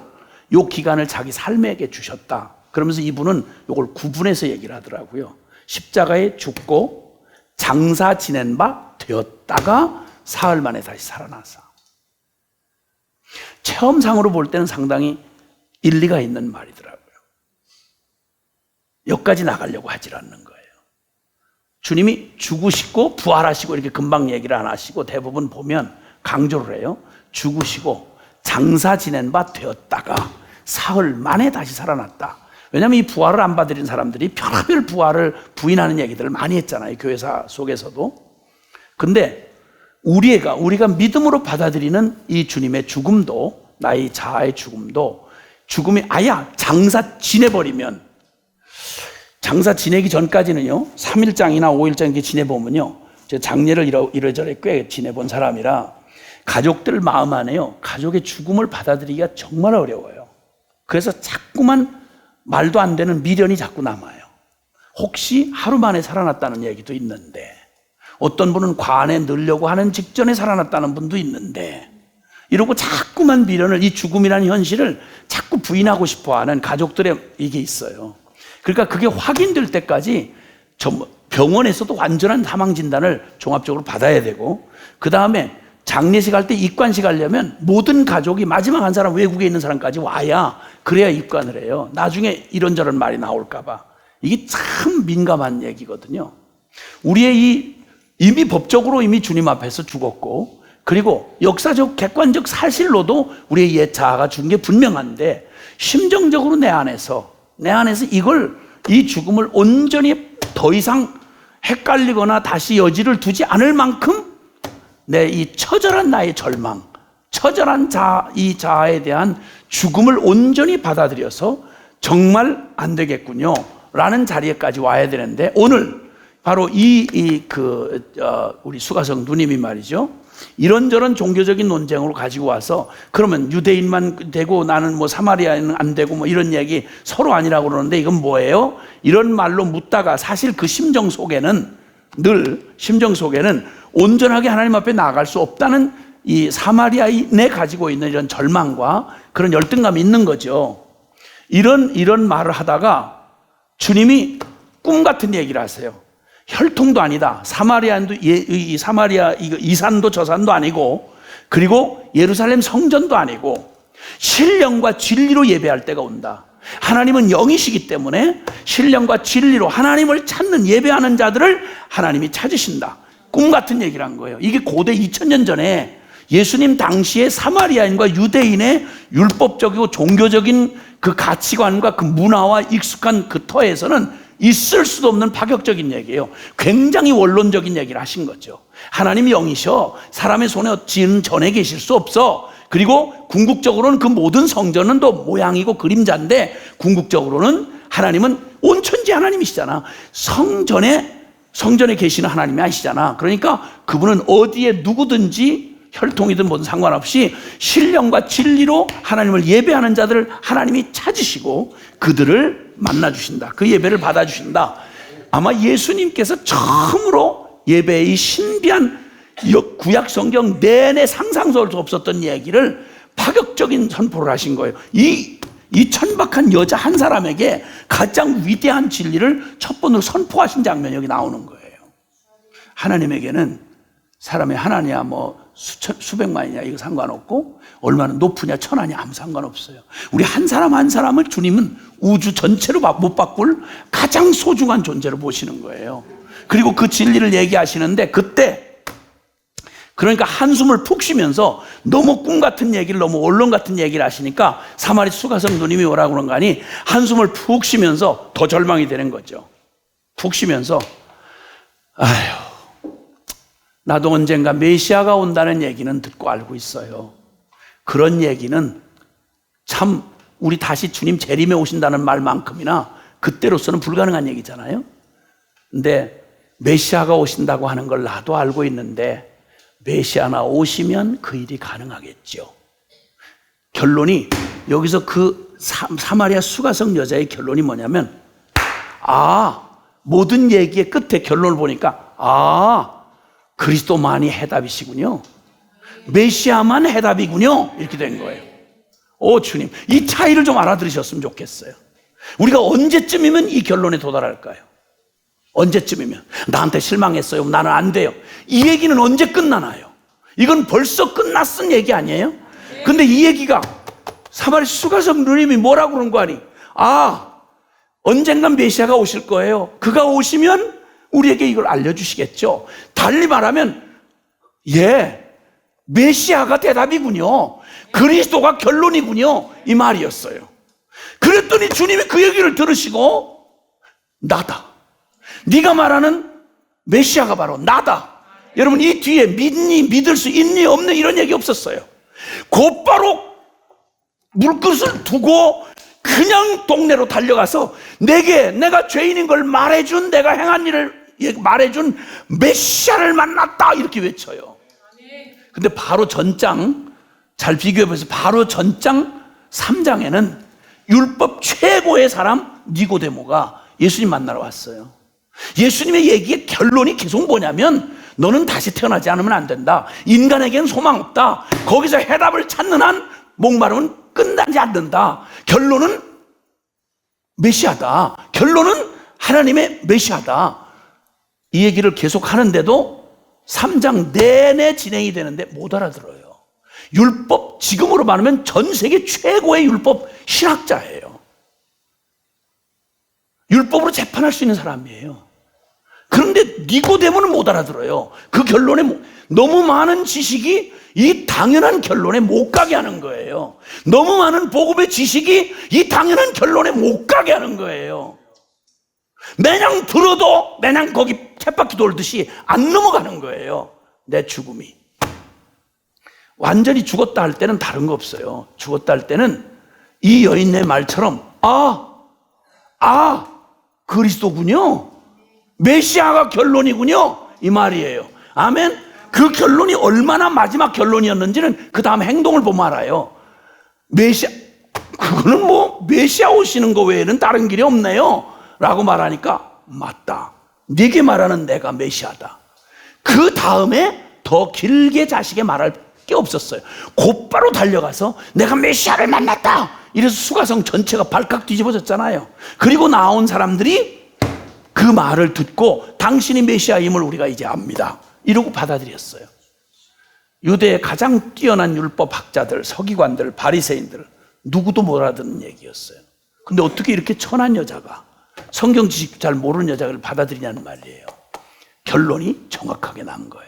요 기간을 자기 삶에게 주셨다. 그러면서 이분은 요걸 구분해서 얘기를 하더라고요. 십자가에 죽고 장사 지낸 바 되었다가 사흘 만에 다시 살아나서. 체험상으로 볼 때는 상당히 일리가 있는 말이더라고요. 여기까지 나가려고 하질 않는 거예요. 주님이 죽으시고 부활하시고 이렇게 금방 얘기를 안 하시고 대부분 보면 강조를 해요. 죽으시고 장사 지낸 바 되었다가 사흘 만에 다시 살아났다. 왜냐하면 이 부활을 안 받아들인 사람들이 별의별 부활을 부인하는 얘기들을 많이 했잖아요. 교회사 속에서도. 근데 우리가 믿음으로 받아들이는 이 주님의 죽음도, 나의 자아의 죽음도, 죽음이 장사 지내버리면, 장사 지내기 전까지는요, 3일장이나 5일장 이렇게 지내보면요, 제가 장례를 이래저래 꽤 지내본 사람이라 가족들 마음 안에요, 가족의 죽음을 받아들이기가 정말 어려워요. 그래서 자꾸만 말도 안 되는 미련이 자꾸 남아요. 혹시 하루 만에 살아났다는 얘기도 있는데, 어떤 분은 관에 넣으려고 하는 직전에 살아났다는 분도 있는데, 이러고 자꾸만 미련을, 이 죽음이라는 현실을 자꾸 부인하고 싶어하는 가족들의 이게 있어요. 그러니까 그게 확인될 때까지 병원에서도 완전한 사망 진단을 종합적으로 받아야 되고, 그 다음에 장례식 할 때 입관식 하려면 모든 가족이 마지막 한 사람, 외국에 있는 사람까지 와야 그래야 입관을 해요. 나중에 이런저런 말이 나올까 봐. 이게 참 민감한 얘기거든요. 우리의 이미 법적으로 이미 주님 앞에서 죽었고, 그리고 역사적 객관적 사실로도 우리의 옛 자아가 죽은 게 분명한데, 심정적으로 내 안에서 이 죽음을 온전히 더 이상 헷갈리거나 다시 여지를 두지 않을 만큼 내 이 처절한 나의 절망, 처절한 이 자아에 대한 죽음을 온전히 받아들여서 정말 안 되겠군요 라는 자리에까지 와야 되는데, 오늘 바로 우리 수가성 누님이 말이죠, 이런저런 종교적인 논쟁으로 가지고 와서, 그러면 유대인만 되고 나는 뭐 사마리아인은 안 되고 뭐 이런 얘기 서로 아니라고 그러는데, 이건 뭐예요? 이런 말로 묻다가 사실 그 심정 속에는 온전하게 하나님 앞에 나아갈 수 없다는 이 사마리아인에 가지고 있는 이런 절망과 그런 열등감이 있는 거죠. 이런 말을 하다가 주님이 꿈 같은 얘기를 하세요. 혈통도 아니다. 사마리아 이 산도 저 산도 아니고, 그리고 예루살렘 성전도 아니고, 신령과 진리로 예배할 때가 온다. 하나님은 영이시기 때문에 신령과 진리로 하나님을 찾는 예배하는 자들을 하나님이 찾으신다. 꿈 같은 얘기를 한 거예요. 이게 고대 2000년 전에 예수님 당시에 사마리아인과 유대인의 율법적이고 종교적인 그 가치관과 그 문화와 익숙한 그 터에서는 있을 수도 없는 파격적인 얘기예요. 굉장히 원론적인 얘기를 하신 거죠. 하나님이 영이셔. 사람의 손에 지은 전에 계실 수 없어. 그리고 궁극적으로는 그 모든 성전은 또 모양이고 그림자인데, 궁극적으로는 하나님은 온천지 하나님이시잖아. 성전에 계시는 하나님이 아시잖아. 그러니까 그분은 어디에 누구든지 혈통이든 뭐든 상관없이 신령과 진리로 하나님을 예배하는 자들을 하나님이 찾으시고 그들을 만나주신다. 그 예배를 받아주신다. 아마 예수님께서 처음으로 예배의 신비한 구약 성경 내내 상상할 수 없었던 얘기를 파격적인 선포를 하신 거예요. 이 천박한 여자 한 사람에게 가장 위대한 진리를 첫 번으로 선포하신 장면이 여기 나오는 거예요. 하나님에게는 사람이 하나냐 뭐 수백만이냐 이거 상관없고, 얼마나 높으냐 천하냐 아무 상관없어요. 우리 한 사람 한 사람을 주님은 우주 전체로 못 바꿀 가장 소중한 존재로 보시는 거예요. 그리고 그 진리를 얘기하시는데, 그때 그러니까 한숨을 푹 쉬면서 너무 꿈 같은 얘기를, 너무 원론 같은 얘기를 하시니까 사마리 수가성 누님이 뭐라고 그런 거 아니, 한숨을 푹 쉬면서 더 절망이 되는 거죠. 푹 쉬면서 나도 언젠가 메시아가 온다는 얘기는 듣고 알고 있어요. 그런 얘기는 참 우리 다시 주님 재림에 오신다는 말만큼이나 그때로서는 불가능한 얘기잖아요. 근데 메시아가 오신다고 하는 걸 나도 알고 있는데, 메시아나 오시면 그 일이 가능하겠죠. 결론이 여기서 그 사마리아 수가성 여자의 결론이 뭐냐면, 모든 얘기의 끝에 결론을 보니까 그리스도만이 해답이시군요. 메시아만 해답이군요. 이렇게 된 거예요. 주님, 이 차이를 좀 알아들으셨으면 좋겠어요. 우리가 언제쯤이면 이 결론에 도달할까요? 언제쯤이면? 나한테 실망했어요. 나는 안 돼요. 이 얘기는 언제 끝나나요? 이건 벌써 끝났은 얘기 아니에요? 근데 이 얘기가 사마리 수가성 누님이 뭐라고 그런 거 아니? 언젠간 메시아가 오실 거예요. 그가 오시면 우리에게 이걸 알려주시겠죠. 달리 말하면 메시아가 대답이군요. 그리스도가 결론이군요. 이 말이었어요. 그랬더니 주님이 그 얘기를 들으시고, 나다. 네가 말하는 메시아가 바로 나다. 여러분, 이 뒤에 믿을 수 있니 없니 이런 얘기 없었어요. 곧바로 물그릇을 두고 그냥 동네로 달려가서 내가 죄인인 걸 말해준, 내가 행한 일을 말해준 메시아를 만났다 이렇게 외쳐요. 근데 바로 전장 잘 비교해보세요. 바로 전장 3장에는 율법 최고의 사람 니고데모가 예수님 만나러 왔어요. 예수님의 얘기의 결론이 계속 뭐냐면, 너는 다시 태어나지 않으면 안 된다. 인간에게는 소망 없다. 거기서 해답을 찾는 한 목마름은 끝나지 않는다. 결론은 메시아다. 결론은 하나님의 메시아다. 이 얘기를 계속 하는데도 3장 내내 진행이 되는데 못 알아들어요. 율법, 지금으로 말하면 전 세계 최고의 율법 신학자예요. 율법으로 재판할 수 있는 사람이에요. 그런데 니고데모는 못 알아들어요. 그 결론에 너무 많은 지식이 이 당연한 결론에 못 가게 하는 거예요. 너무 많은 복음의 지식이 이 당연한 결론에 못 가게 하는 거예요. 매냥 들어도 매냥 거기 쳇바퀴 돌듯이 안 넘어가는 거예요. 내 죽음이. 완전히 죽었다 할 때는 다른 거 없어요. 죽었다 할 때는 이 여인의 말처럼 그리스도군요. 메시아가 결론이군요. 이 말이에요. 아멘. 그 결론이 얼마나 마지막 결론이었는지는 그 다음 행동을 보면 알아요. 그거는 메시아 오시는 거 외에는 다른 길이 없네요 라고 말하니까 맞다. 네게 말하는 내가 메시아다. 그 다음에 더 길게 자식에 말할 게 없었어요. 곧바로 달려가서 내가 메시아를 만났다. 이래서 수가성 전체가 발칵 뒤집어졌잖아요. 그리고 나온 사람들이 그 말을 듣고 당신이 메시아임을 우리가 이제 압니다. 이러고 받아들였어요. 유대의 가장 뛰어난 율법 학자들, 서기관들, 바리새인들 누구도 못 알아듣는 얘기였어요. 근데 어떻게 이렇게 천한 여자가 성경 지식 잘 모르는 여자를 받아들이냐는 말이에요. 결론이 정확하게 난 거예요.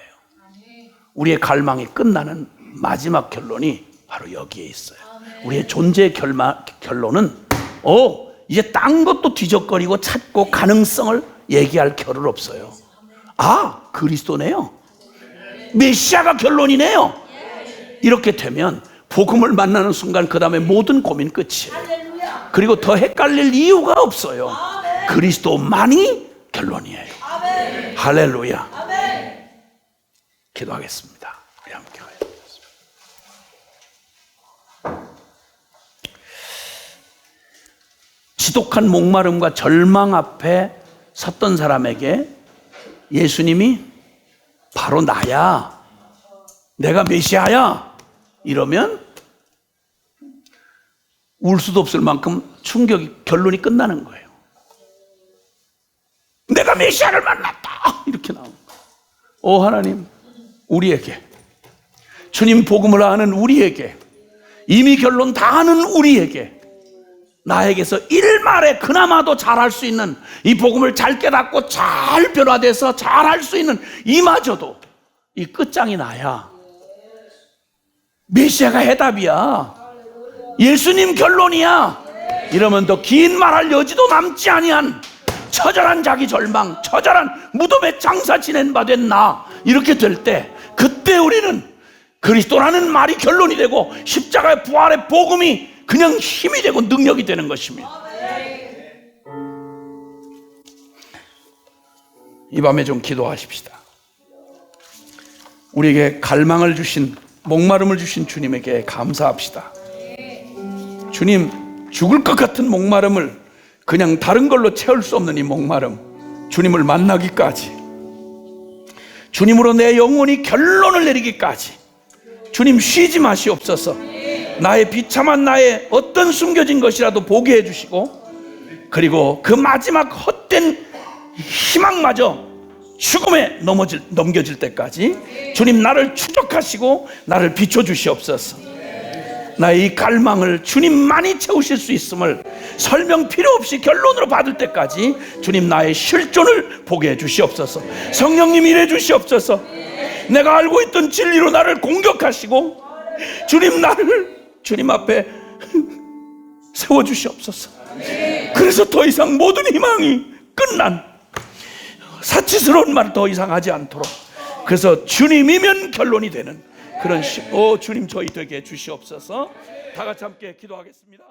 우리의 갈망이 끝나는 마지막 결론이 바로 여기에 있어요. 우리의 존재의 결론은 이제 딴 것도 뒤적거리고 찾고 가능성을 얘기할 겨를 없어요. 그리스도네요. 메시아가 결론이네요. 이렇게 되면 복음을 만나는 순간 그 다음에 모든 고민 끝이에요. 그리고 더 헷갈릴 이유가 없어요. 그리스도만이 결론이에요. 할렐루야. 기도하겠습니다. 우리 함께 가요. 지독한 목마름과 절망 앞에 섰던 사람에게 예수님이 바로 나야, 내가 메시아야 이러면 울 수도 없을 만큼 결론이 끝나는 거예요. 내가 메시아를 만났다 이렇게 나오는 거예요. 하나님, 우리에게, 주님 복음을 아는 우리에게, 이미 결론 다 아는 우리에게, 나에게서 일말에 그나마도 잘할 수 있는 이 복음을 잘 깨닫고 잘 변화돼서 잘할 수 있는 이마저도 이 끝장이 나야. 메시아가 해답이야. 예수님 결론이야. 이러면 더 긴 말할 여지도 남지 아니한 처절한 자기 절망, 처절한 무덤에 장사 지낸 바 된 나, 이렇게 될 때 그때 우리는 그리스도라는 말이 결론이 되고 십자가의 부활의 복음이 그냥 힘이 되고 능력이 되는 것입니다. 이 밤에 좀 기도하십시다. 우리에게 갈망을 주신, 목마름을 주신 주님에게 감사합시다. 주님, 죽을 것 같은 목마름을 그냥 다른 걸로 채울 수 없는 이 목마름, 주님을 만나기까지, 주님으로 내 영혼이 결론을 내리기까지 주님 쉬지 마시옵소서. 나의 비참한 나의 어떤 숨겨진 것이라도 보게 해주시고, 그리고 그 마지막 헛된 희망마저 죽음에 넘겨질 때까지 주님 나를 추적하시고 나를 비춰주시옵소서. 나의 이 갈망을 주님만이 채우실 수 있음을 설명 필요 없이 결론으로 받을 때까지 주님 나의 실존을 보게 해주시옵소서. 성령님 일해 주시옵소서. 내가 알고 있던 진리로 나를 공격하시고 주님 나를 주님 앞에 세워주시옵소서. 그래서 더 이상 모든 희망이 끝난 사치스러운 말 더 이상 하지 않도록, 그래서 주님이면 결론이 되는 그런 주님 저희 되게 해주시옵소서. 다 같이 함께 기도하겠습니다.